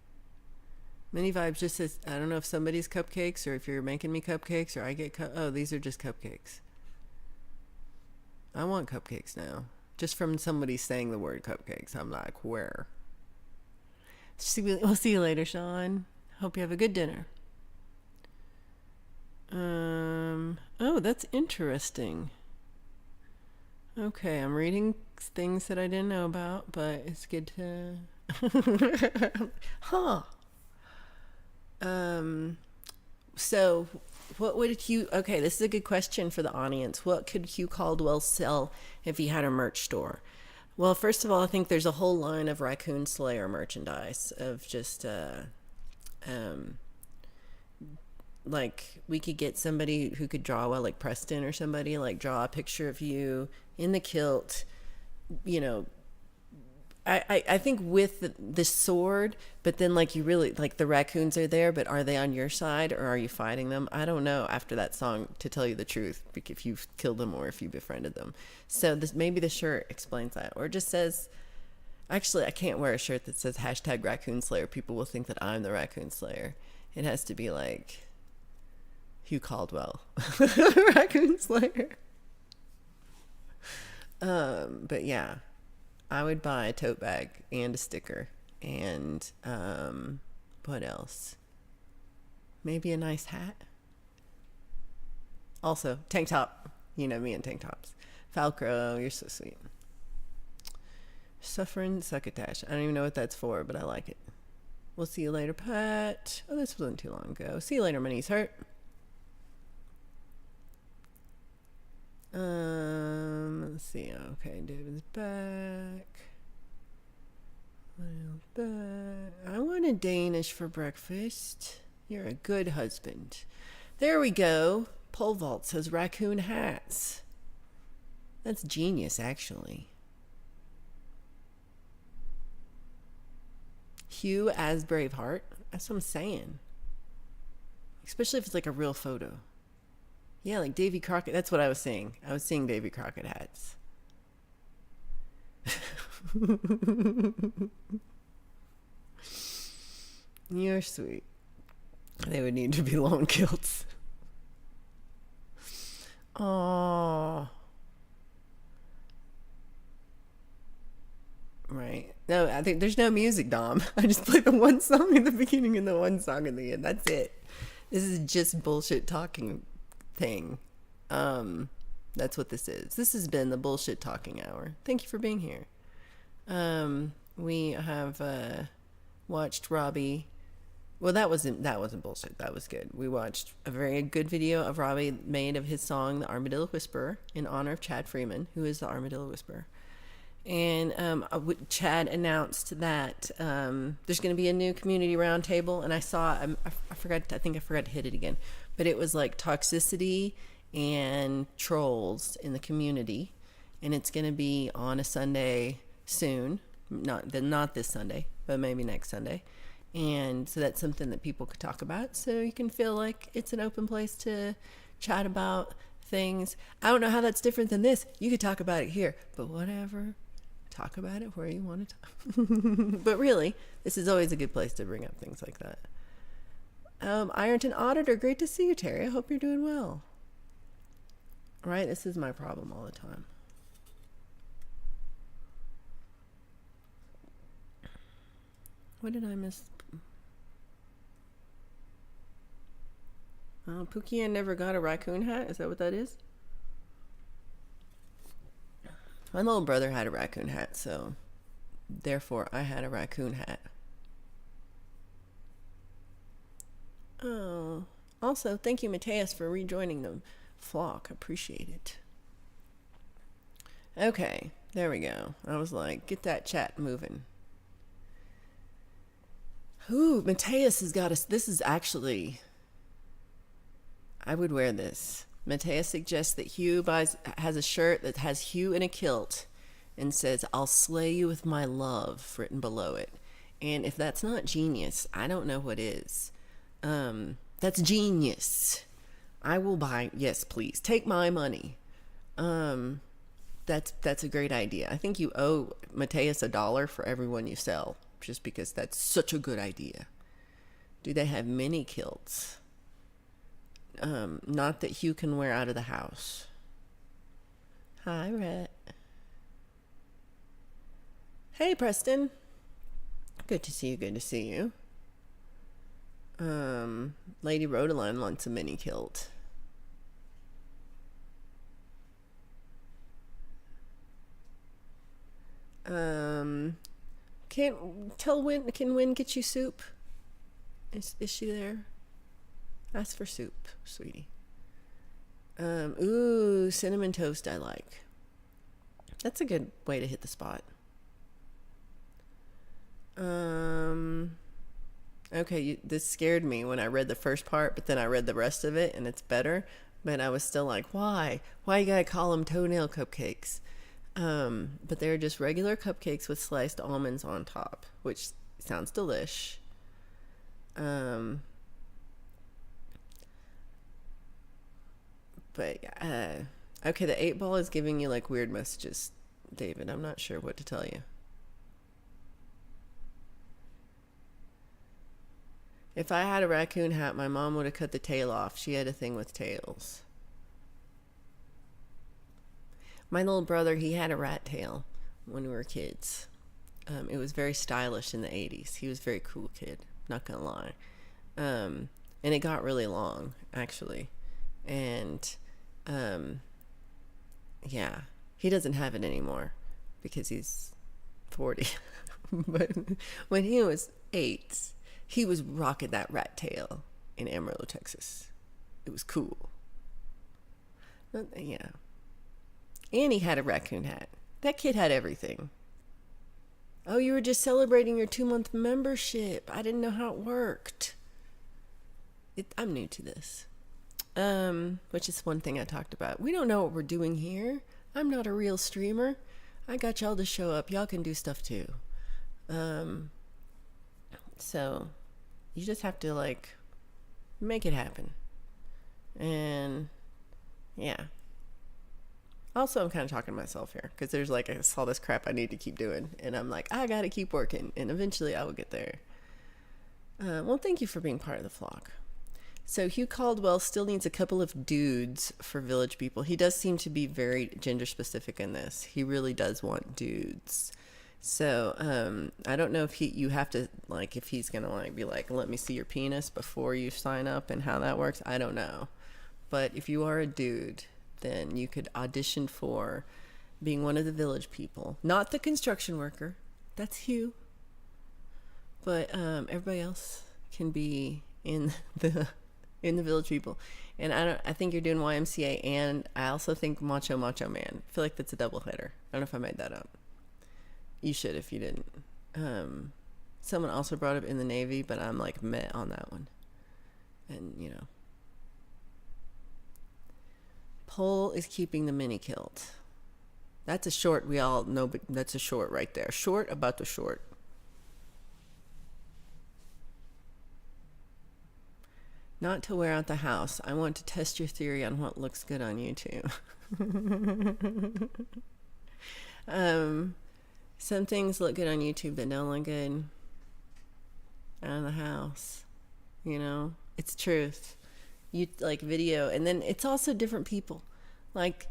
Mini Vibes just says, I don't know if somebody's cupcakes or if you're making me cupcakes or I get oh, these are just cupcakes. I want cupcakes now. Just from somebody saying the word cupcakes. I'm like, where? We'll see you later, Sean. Hope you have a good dinner. Oh, that's interesting. Okay, I'm reading things that I didn't know about, but it's good to... huh. So, what would Hugh... Okay, this is a good question for the audience. What could Hugh Caldwell sell if he had a merch store? Well, first of all, I think there's a whole line of Raccoon Slayer merchandise of just... like we could get somebody who could draw well, like Preston or somebody, like draw a picture of you in the kilt, you know. I think with the sword, but then like you really like the raccoons are there, but are they on your side or are you fighting them? I don't know after that song, to tell you the truth, if you've killed them or if you befriended them. So this, maybe the shirt explains that, or it just says, actually I can't wear a shirt that says hashtag Raccoon Slayer. People will think that I'm the Raccoon Slayer. It has to be like Hugh Caldwell, Raccoon Slayer. But yeah, I would buy a tote bag and a sticker and what else? Maybe a nice hat. Also, tank top. You know me and tank tops. Falcro, you're so sweet. Suffering Succotash. I don't even know what that's for, but I like it. We'll see you later, Pat. Oh, this wasn't too long ago. See you later, my knees hurt. Let's see. Okay, David's back. I wanted Danish for breakfast. You're a good husband. There we go. Pole vault says raccoon hats. That's genius, actually. Hugh as Braveheart. That's what I'm saying. Especially if it's like a real photo. Yeah, like Davy Crockett. That's what I was seeing. I was seeing Davy Crockett hats. You're sweet. They would need to be long kilts. Oh. Right. No, I think there's no music, Dom. I just played the one song in the beginning and the one song in the end. That's it. This is just bullshit talking thing. That's what this is. This has been the bullshit talking hour. Thank you for being here. We have watched Robbie. Well, that wasn't bullshit. That was good. We watched a very good video of Robbie made of his song "The Armadillo Whisperer" in honor of Chad Freeman, who is the Armadillo Whisperer. And Chad announced that there's going to be a new community roundtable, and I saw I forgot to hit it again, but it was like toxicity and trolls in the community, and it's going to be on a Sunday soon. Not this Sunday, but maybe next Sunday. And so that's something that people could talk about. So you can feel like it's an open place to chat about things. I don't know how that's different than this. You could talk about it here, but whatever. Talk about it where you want to talk. But really, this is always a good place to bring up things like that. Ironton Auditor, great to see you, Terry. I hope you're doing well. Right? This is my problem all the time. What did I miss? Pookie never got a raccoon hat. Is that what that is? My little brother had a raccoon hat, so therefore I had a raccoon hat. Oh, also, thank you, Mateus, for rejoining the flock. Appreciate it. Okay, there we go. I was like, get that chat moving. Ooh, Mateus has got us. This is actually, I would wear this. Mateus suggests that Hugh has a shirt that has Hugh in a kilt and says, "I'll slay you with my love," written below it. And if that's not genius, I don't know what is. That's genius. I will buy. Yes, please take my money. That's a great idea. I think you owe Mateus $1 for every one you sell, just because that's such a good idea. Do they have mini kilts? Not that Hugh can wear out of the house. Hi, Rhett. Hey, Preston. Good to see you. Good to see you. Lady Rhodaline wants a mini kilt. Can Win get you soup? Is she there? Ask for soup, sweetie. Ooh, cinnamon toast I like. That's a good way to hit the spot. Okay, this scared me when I read the first part, but then I read the rest of it and it's better. But I was still like, why? Why you gotta call them toenail cupcakes? But they're just regular cupcakes with sliced almonds on top, which sounds delish. But okay, the 8-ball is giving you like weird messages, David. I'm not sure what to tell you. If I had a raccoon hat, my mom would have cut the tail off. She had a thing with tails. My little brother, he had a rat tail when we were kids. It was very stylish in the 80s. He was a very cool kid, not gonna lie. And it got really long, actually. And yeah, he doesn't have it anymore because he's 40. But when he was 8, he was rocking that rat tail in Amarillo, Texas. It was cool. Yeah. And he had a raccoon hat. That kid had everything. Oh, you were just celebrating your 2-month membership. I didn't know how it worked. I'm new to this. Which is one thing I talked about. We don't know what we're doing here. I'm not a real streamer. I got y'all to show up. Y'all can do stuff too. So you just have to like make it happen. And yeah. Also, I'm kind of talking to myself here because there's like all this crap I need to keep doing, and I'm like, I gotta keep working, and eventually I will get there. Well, thank you for being part of the flock. So Hugh Caldwell still needs a couple of dudes for Village People. He does seem to be very gender specific in this. He really does want dudes. So I don't know if you have to like if he's gonna like be like, let me see your penis before you sign up, and how that works. I don't know, but if you are a dude, then you could audition for being one of the Village People, not the construction worker. That's Hugh. But everybody else can be in the Village People. And I think you're doing YMCA, and I also think Macho Man. I feel like that's a double header. I don't know if I made that up. You should if you didn't. Someone also brought up in the Navy, but I'm like meh on that one. And you know. Pole is keeping the mini kilt. That's a short we all know, but that's a short right there. Short about the short. Not to wear out the house. I want to test your theory on what looks good on YouTube. Some things look good on YouTube that don't look good out of the house. You know, it's truth. You like video, and then it's also different people. Like,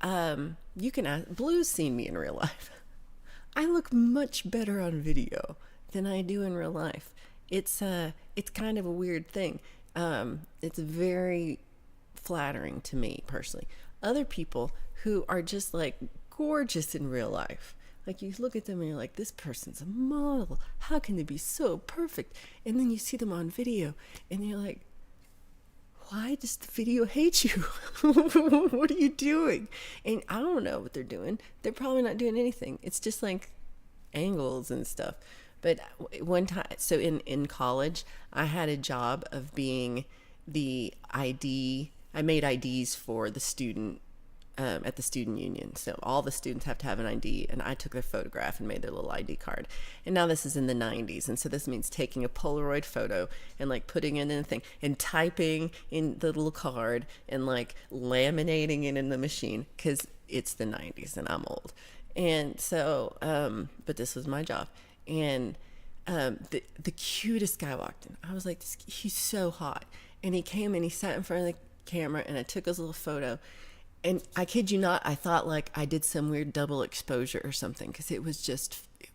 you can ask. Blue's seen me in real life. I look much better on video than I do in real life. It's kind of a weird thing. It's very flattering to me personally. Other people who are just like gorgeous in real life, like you look at them and you're like, this person's a model. How can they be so perfect? And then you see them on video and you're like, why does the video hate you? What are you doing? And I don't know what they're doing. They're probably not doing anything. It's just like angles and stuff. But one time, so in college, I had a job of being the ID. I made IDs for the student at the student union. So all the students have to have an ID, and I took their photograph and made their little ID card. And now this is in the 90s, and so this means taking a Polaroid photo and like putting it in a thing and typing in the little card and like laminating it in the machine because it's the 90s and I'm old. And so, but this was my job. And the cutest guy walked in. I was like, he's so hot. And he came and he sat in front of the camera and I took his little photo. And I kid you not, I thought like I did some weird double exposure or something because it was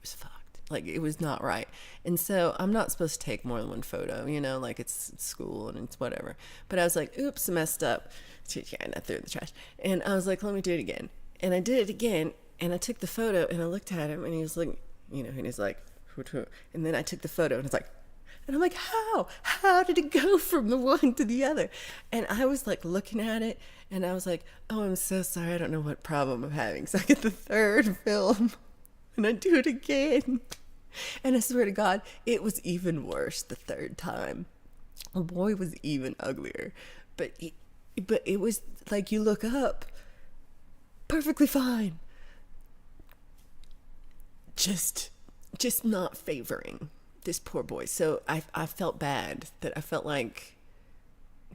fucked. Like it was not right. And so I'm not supposed to take more than one photo, you know, like it's school and it's whatever. But I was like, oops, messed up. And I threw it in the trash. And I was like, let me do it again. And I did it again. And I took the photo and I looked at him and he was like, you know, and he's like, and then I took the photo and it's like, and I'm like, how did it go from the one to the other? And I was like looking at it and I was like, oh, I'm so sorry. I don't know what problem I'm having. So I get the third film and I do it again. And I swear to God, it was even worse the third time. The boy was even uglier, but it was like, you look up, perfectly fine. Just not favoring this poor boy. So I felt bad that I felt like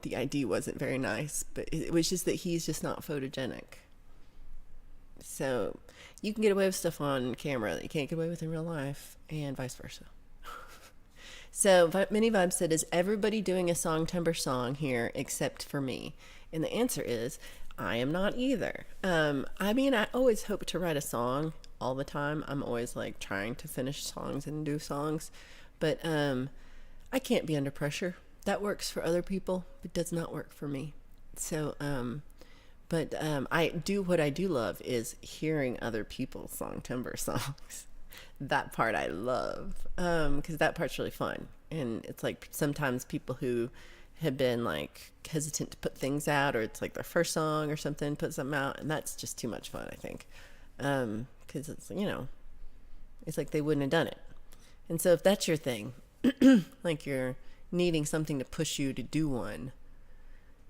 the ID wasn't very nice, but it was just that he's just not photogenic. So you can get away with stuff on camera that you can't get away with in real life, and vice versa. So Mini Vibe said, is everybody doing a Songtember song here except for me? And the answer is, I am not either. I mean, I always hope to write a song all the time. I'm always like trying to finish songs and do songs, but I can't be under pressure. That works for other people, but does not work for me. So I do, what I do love is hearing other people's Songtember songs. That part I love, because that part's really fun. And it's like sometimes people who have been like hesitant to put things out, or it's like their first song or something, put something out, and that's just too much fun, I think. Because it's, you know, it's like they wouldn't have done it. And so if that's your thing, like you're needing something to push you to do one,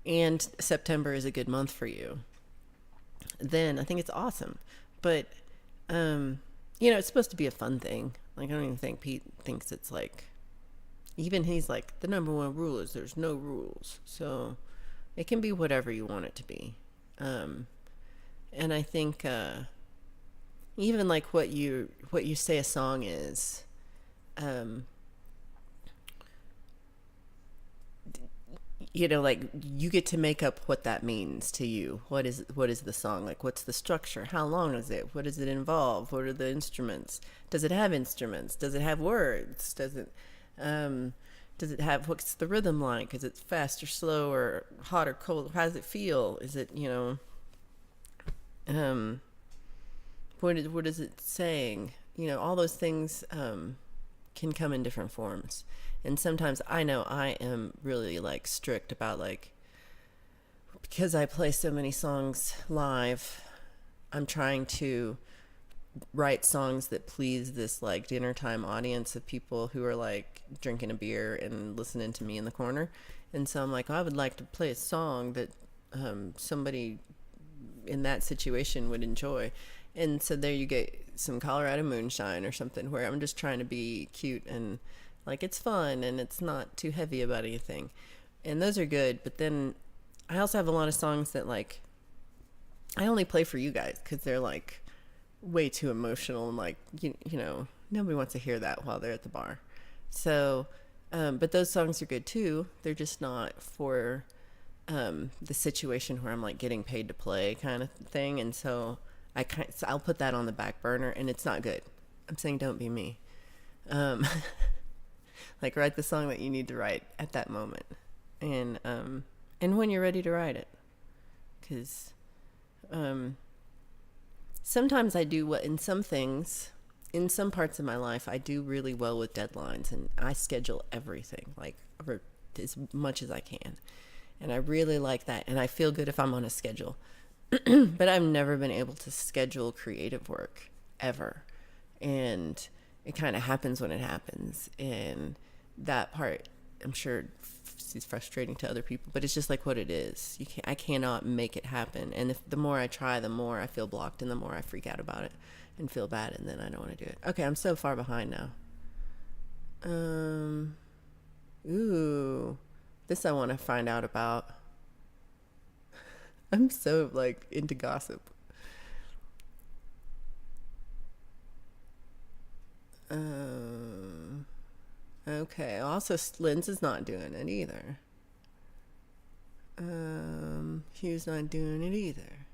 and September is a good month for you, then I think it's awesome. But you know, it's supposed to be a fun thing. Like, I don't even think Pete thinks it's like, even he's like, the number one rule is there's no rules. So it can be whatever you want it to be. And I think even like what you say a song is, you know, like you get to make up what that means to you. What is the song? Like, what's the structure? How long is it? What does it involve? What are the instruments? Does it have instruments? Does it have words? Does it have, what's the rhythm like? Is it fast or slow or hot or cold? How does it feel? Is it, you know, what is it saying? You know, all those things can come in different forms. And sometimes I know I am really like strict about, like, because I play so many songs live, I'm trying to write songs that please this like dinner time audience of people who are like drinking a beer and listening to me in the corner. And so I'm like, I would like to play a song that somebody in that situation would enjoy. And so there you get some Colorado moonshine or something where I'm just trying to be cute and like it's fun and it's not too heavy about anything. And those are good. But then I also have a lot of songs that like I only play for you guys because they're like way too emotional and like, you know, nobody wants to hear that while they're at the bar. So, but those songs are good too. They're just not for the situation where I'm like getting paid to play kind of thing. And so so I'll put that on the back burner and it's not good. I'm saying don't be me. Like write the song that you need to write at that moment. And when you're ready to write it. Because sometimes I do what in some things, in some parts of my life, I do really well with deadlines and I schedule everything like as much as I can. And I really like that. And I feel good if I'm on a schedule. But I've never been able to schedule creative work ever. And it kind of happens when it happens. And that part, I'm sure is frustrating to other people, but it's just like what it is. I cannot make it happen. And the more I try, the more I feel blocked and the more I freak out about it and feel bad. And then I don't want to do it. Okay. I'm so far behind now. Ooh, this I want to find out about. I'm so like into gossip. Okay. Also, Lynn's is not doing it either. Hugh's not doing it either.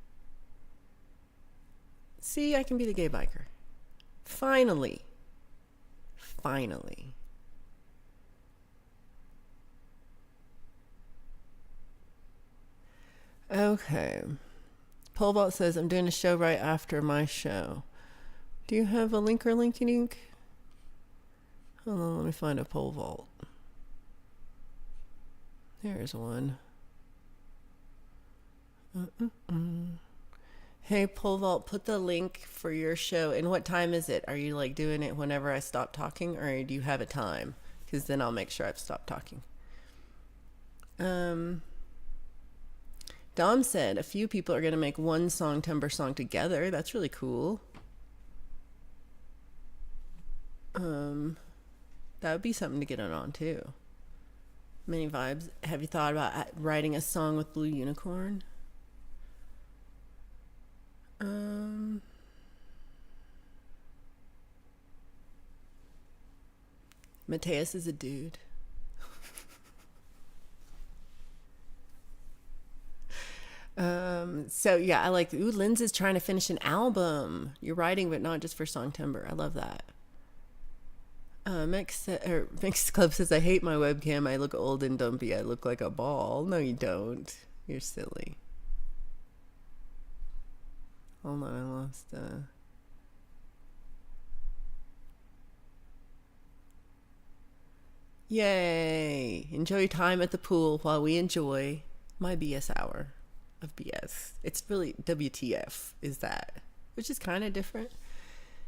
See, I can be the gay biker. Finally. Okay. Pole Vault says, I'm doing a show right after my show. Do you have a link or linky-dink? Hold on, let me find a Pole Vault. There's one. Hey, Pole Vault, put the link for your show. And what time is it? Are you like doing it whenever I stop talking, or do you have a time? Because then I'll make sure I've stopped talking. Dom said a few people are going to make one song, Timber song together. That's really cool. That would be something to get it on too. Many vibes. Have you thought about writing a song with Blue Unicorn? Mateus is a dude. So yeah, I like, Lynn's is trying to finish an album. You're writing, but not just for Song Timber. I love that. Mixed Club says, I hate my webcam. I look old and dumpy. I look like a ball. No, you don't. You're silly. Hold on, I lost, Yay! Enjoy time at the pool while we enjoy my BS hour of BS. It's really WTF is that, which is kind of different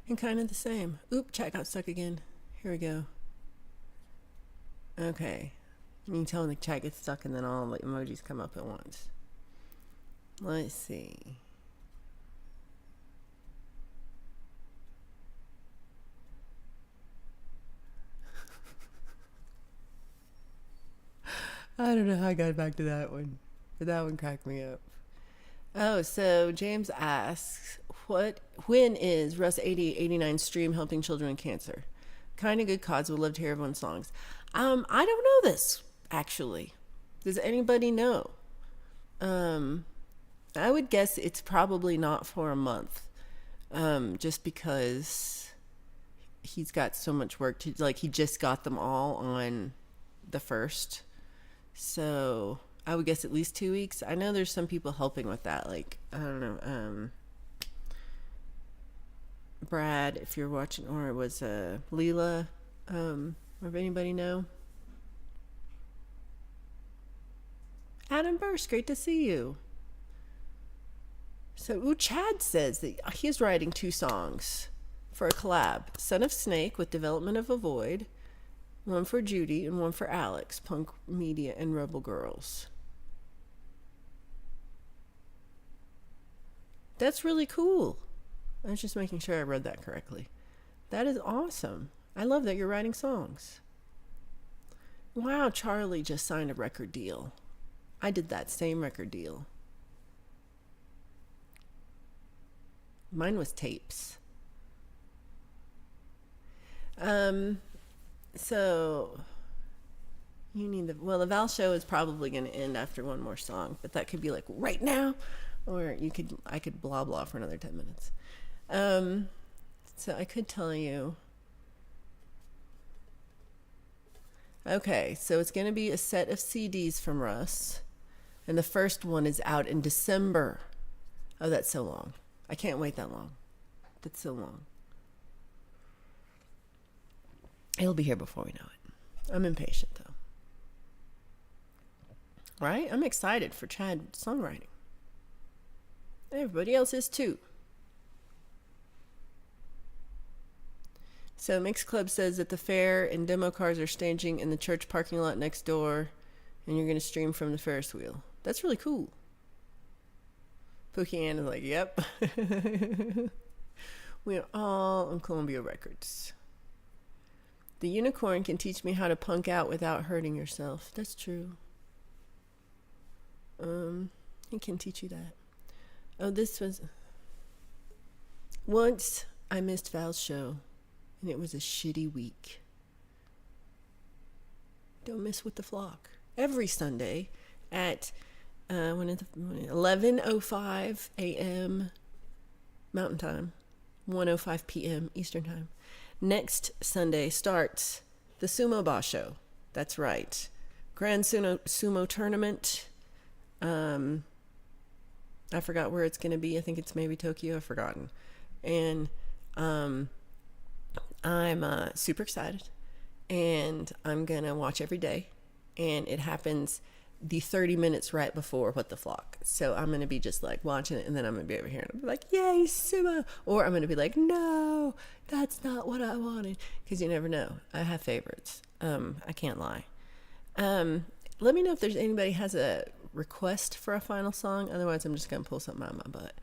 and kind of the same. Oop, chat got stuck again. Here we go. Okay. You can tell when the chat gets stuck and then all the emojis come up at once. Let's see. I don't know how I got back to that one, but that one cracked me up. Oh, so James asks, when is Russ 8889 stream helping children with cancer? Kind of good cause. Would love to hear everyone's songs. I don't know this, actually. Does anybody know? I would guess it's probably not for a month. Just because he's got so much work to, like, he just got them all on the 1st. So I would guess at least 2 weeks. I know there's some people helping with that. Like, I don't know, Brad, if you're watching, or it was Leela, or if anybody know. Adam Burst, great to see you. So, Chad says that he's writing 2 songs for a collab. Son of Snake with Development of a Void, one for Judy and one for Alex, Punk Media and Rebel Girls. That's really cool. I was just making sure I read that correctly. That is awesome. I love that you're writing songs. Wow, Charlie just signed a record deal. I did that same record deal. Mine was tapes. So you need the Val show is probably going to end after one more song, but that could be like right now, or I could blah blah for another 10 minutes. So I could tell you. Okay, so it's going to be a set of CDs from Russ, and the first one is out in December. Oh, that's so long. I can't wait that long. That's so long. It'll be here before we know it. I'm impatient, though. Right? I'm excited for Chad songwriting. Everybody else is too. So Mix Club says that the fair and demo cars are staging in the church parking lot next door, and you're going to stream from the Ferris wheel. That's really cool. Pookie Ann is like, yep. We are all on Columbia Records. The unicorn can teach me how to punk out without hurting yourself. That's true. He can teach you that. Oh, this was... Once I missed Val's show, and it was a shitty week. Don't miss with the flock. Every Sunday at 11:05 a.m. Mountain Time, 1:05 p.m. Eastern Time. Next Sunday starts the Sumo Boss Show. That's right. Grand Sumo Tournament. I forgot where it's going to be. I think it's maybe Tokyo. I've forgotten. And I'm super excited. And I'm going to watch every day. And it happens the 30 minutes right before What the Flock. So I'm going to be just like watching it, and then I'm going to be over here and I'll be like, yay, sumo. Or I'm going to be like, no, that's not what I wanted. Because you never know. I have favorites. I can't lie. Let me know if there's anybody has a request for a final song. Otherwise, I'm just going to pull something out of my butt.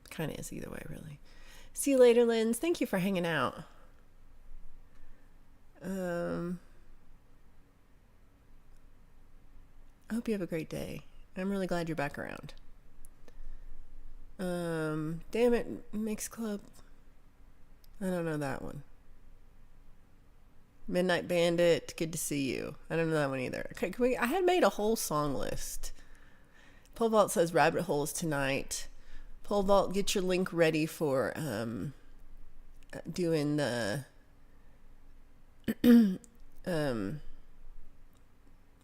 Kind of is either way, really. See you later, Linz. Thank you for hanging out. I hope you have a great day. I'm really glad you're back around. Damn it, Mix Club. I don't know that one. Midnight Bandit, good to see you. I don't know that one either. Okay, I had made a whole song list. Pole Vault says Rabbit Holes tonight. Pole Vault, get your link ready for doing the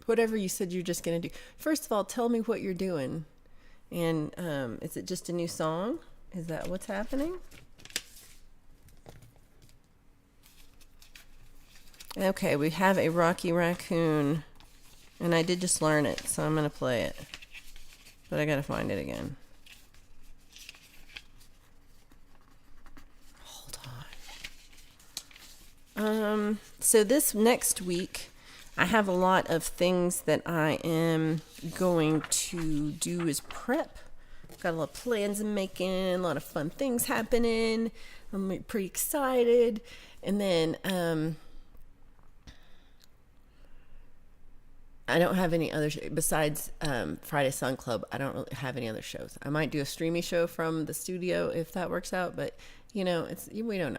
whatever you said you're just going to do. First of all, tell me what you're doing. And is it just a new song? Is that what's happening? Okay, we have a Rocky Raccoon. And I did just learn it, so I'm going to play it. But I got to find it again. Hold on. So this next week, I have a lot of things that I am going to do as prep. Got a lot of plans I'm making, a lot of fun things happening. I'm pretty excited. And then I don't have any other besides Friday Sun Club. I don't really have any other shows. I might do a streamy show from the studio if that works out, but we don't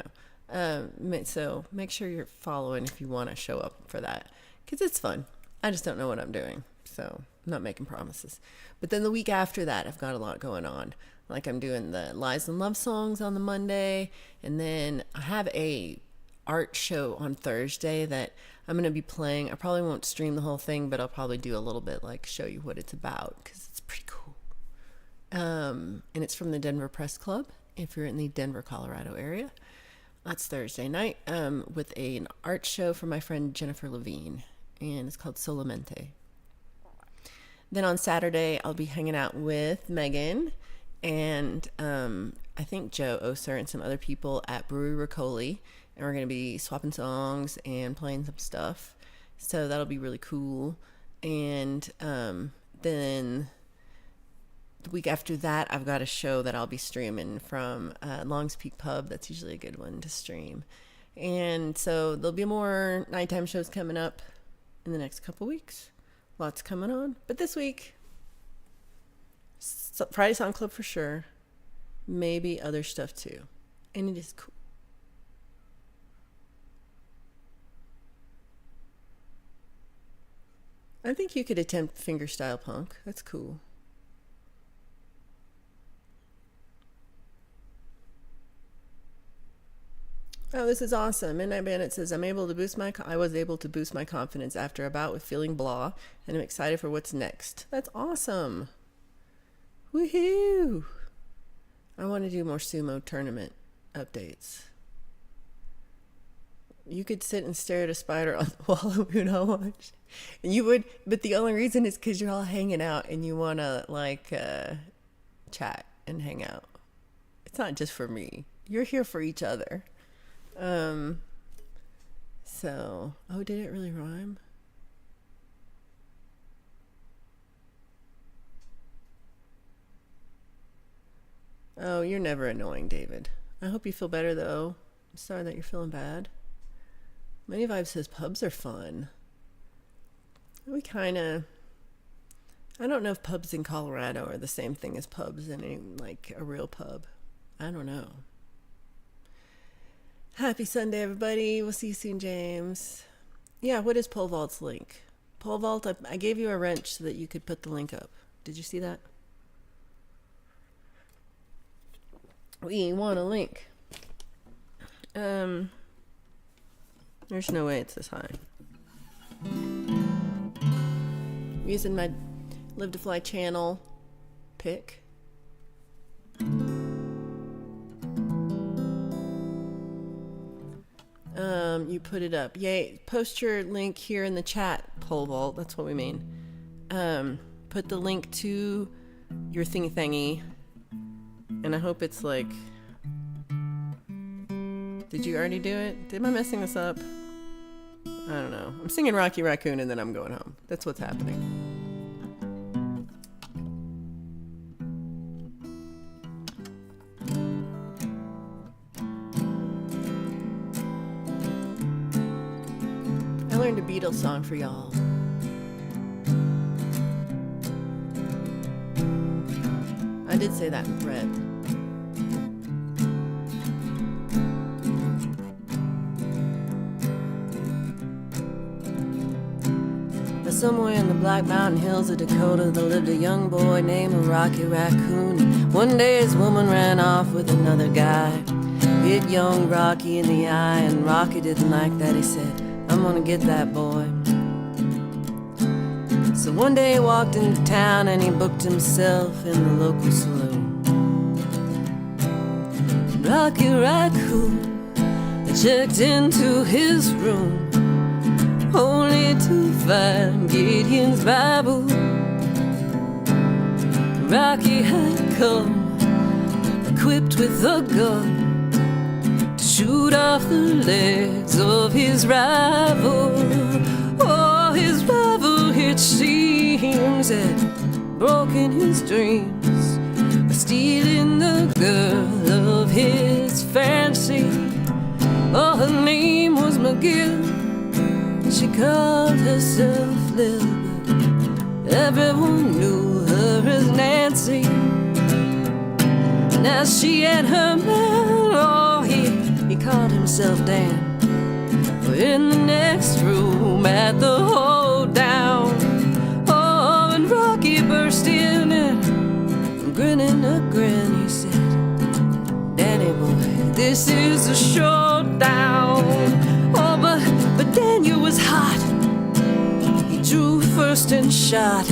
know. So make sure you're following if you want to show up for that, because it's fun. I just don't know what I'm doing, so I'm not making promises. But then the week after that, I've got a lot going on. Like I'm doing the Lies and Love songs on the Monday, and then I have a art show on Thursday that I'm going to be playing. I probably won't stream the whole thing, but I'll probably do a little bit, like show you what it's about, because it's pretty cool. And it's from the Denver Press Club, if you're in the Denver, Colorado area. That's Thursday night with an art show from my friend Jennifer Levine, and it's called Solamente. Then on Saturday, I'll be hanging out with Megan and I think Joe Oser and some other people at Brewery Ricoli, and we're going to be swapping songs and playing some stuff. So that'll be really cool. And then the week after that, I've got a show that I'll be streaming from Longs Peak Pub. That's usually a good one to stream. And so there'll be more nighttime shows coming up in the next couple weeks. Lots coming on. But this week, Friday Song Club for sure. Maybe other stuff too. And it is cool. I think you could attempt fingerstyle punk. That's cool. Oh, this is awesome. Midnight Bandit says, I was able to boost my confidence after a bout with feeling blah, and I'm excited for what's next. That's awesome. Woohoo! I want to do more sumo tournament updates. You could sit and stare at a spider on the wall and we would all watch. And you would, but the only reason is because you're all hanging out and you want to chat and hang out. It's not just for me. You're here for each other. Oh, did it really rhyme? Oh, you're never annoying, David. I hope you feel better, though. I'm sorry that you're feeling bad. Money Vibe says pubs are fun. I don't know if pubs in Colorado are the same thing as pubs in a real pub. I don't know. Happy Sunday, everybody. We'll see you soon, James. Yeah, what is Pole Vault's link? Pole Vault, I gave you a wrench so that you could put the link up. Did you see that? We want a link. There's no way it's this high. I'm using my Live to Fly channel pick. You put it up. Yay. Post your link here in the chat, Pole Vault. That's what we mean. Put the link to your thingy. And I hope it's like... Did you already do it? Am I messing this up? I don't know. I'm singing Rocky Raccoon and then I'm going home. That's what's happening. I learned a Beatles song for y'all. I did say that in red. Somewhere in the Black Mountain Hills of Dakota, there lived a young boy named Rocky Raccoon. One day his woman ran off with another guy. Hit young Rocky in the eye, and Rocky didn't like that. He said, I'm gonna get that boy. So one day he walked into town and he booked himself in the local saloon. Rocky Raccoon checked into his room, only to find Gideon's Bible. Rocky had come equipped with a gun to shoot off the legs of his rival. Oh, his rival, it seems, had broken his dreams by stealing the girl of his fancy. Oh, her name was McGill. She called herself Lil, but everyone knew her as Nancy. Now she had her man, oh, he called himself Dan. We're in the next room at the hold down. Oh, and Rocky burst in and grinning a grin, he said, Danny boy, this is a showdown. Oh, but Daniel was hot. He drew first and shot.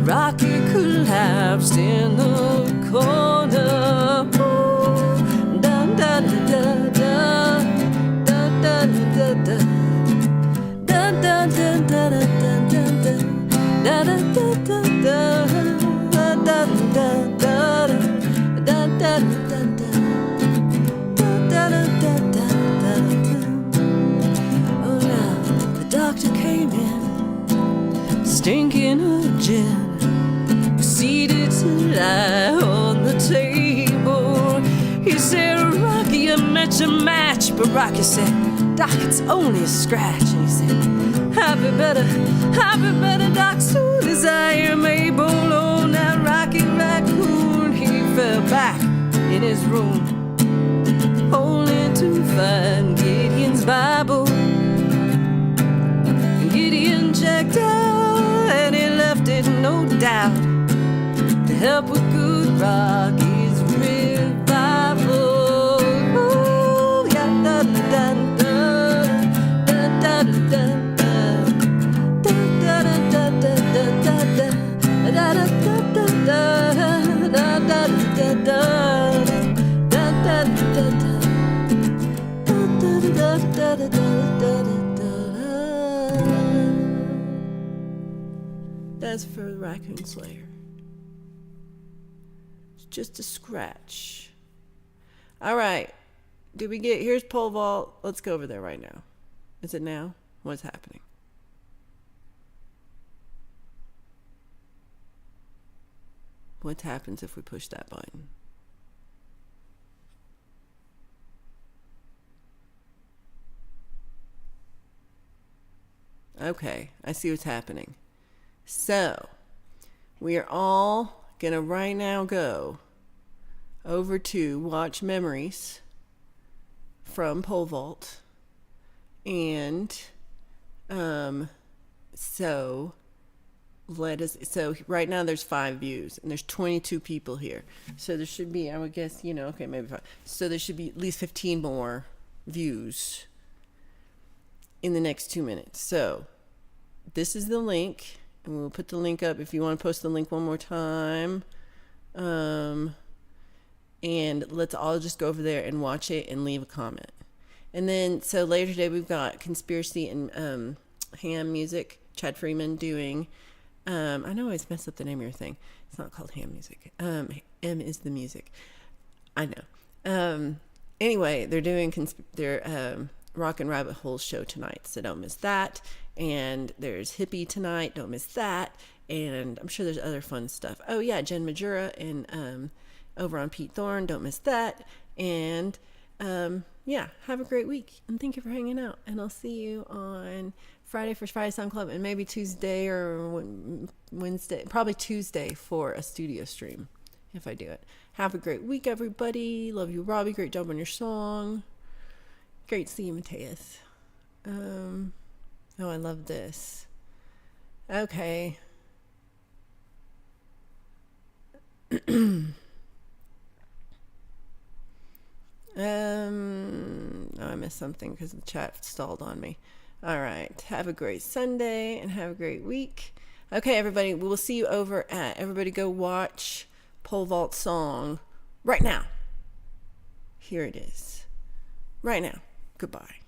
Rocky collapsed in the corner. Ooh, da da da da da da da da da da da da da da da da da da. Doctor came in, drinking a gin, seated to lie on the table. He said, Rocky, I met your match. But Rocky said, Doc, it's only a scratch. And he said, happy better, Doc, soon as I am able. Oh, now Rocky Raccoon, he fell back in his room, only to find Gideon's Bible. Gideon checked out, and he left it, no doubt, to help with good Rocky's revival. Oh, yeah, da da da da da da da da da da That's for the Raccoon Slayer. It's just a scratch. All right. Did we get... Here's pole vault. Let's go over there right now. Is it now? What's happening? What happens if we push that button? Okay, I see what's happening. So, we are all gonna right now go over to watch Memories from Pole Vault. And so right now there's 5 views and there's 22 people here. So there should be, I would guess, okay, maybe 5. So there should be at least 15 more views in the next 2 minutes. So this is the link, and we'll put the link up if you want to post the link one more time. And let's all just go over there and watch it and leave a comment. And then, so later today we've got Conspiracy and Ham Music, Chad Freeman doing, I know I always mess up the name of your thing. It's not called Ham Music. M is the music. I know. Anyway, they're doing their Rock and Rabbit Hole show tonight, so don't miss that. And there's Hippie tonight, don't miss that. And I'm sure there's other fun stuff. Oh yeah, Jen Majura and over on Pete Thorne, don't miss that. And yeah, have a great week, and thank you for hanging out. And I'll see you on Friday for Friday Sound Club, and maybe Tuesday or Wednesday, probably Tuesday for a studio stream if I do it. Have a great week, everybody. Love you, Robbie. Great job on your song. Great to see you, Mateus. Oh, I love this. Okay. Oh, I missed something because the chat stalled on me. All right. Have a great Sunday and have a great week. Okay, everybody. We will see you over at... Everybody go watch Pole Vault song right now. Here it is. Right now. Goodbye.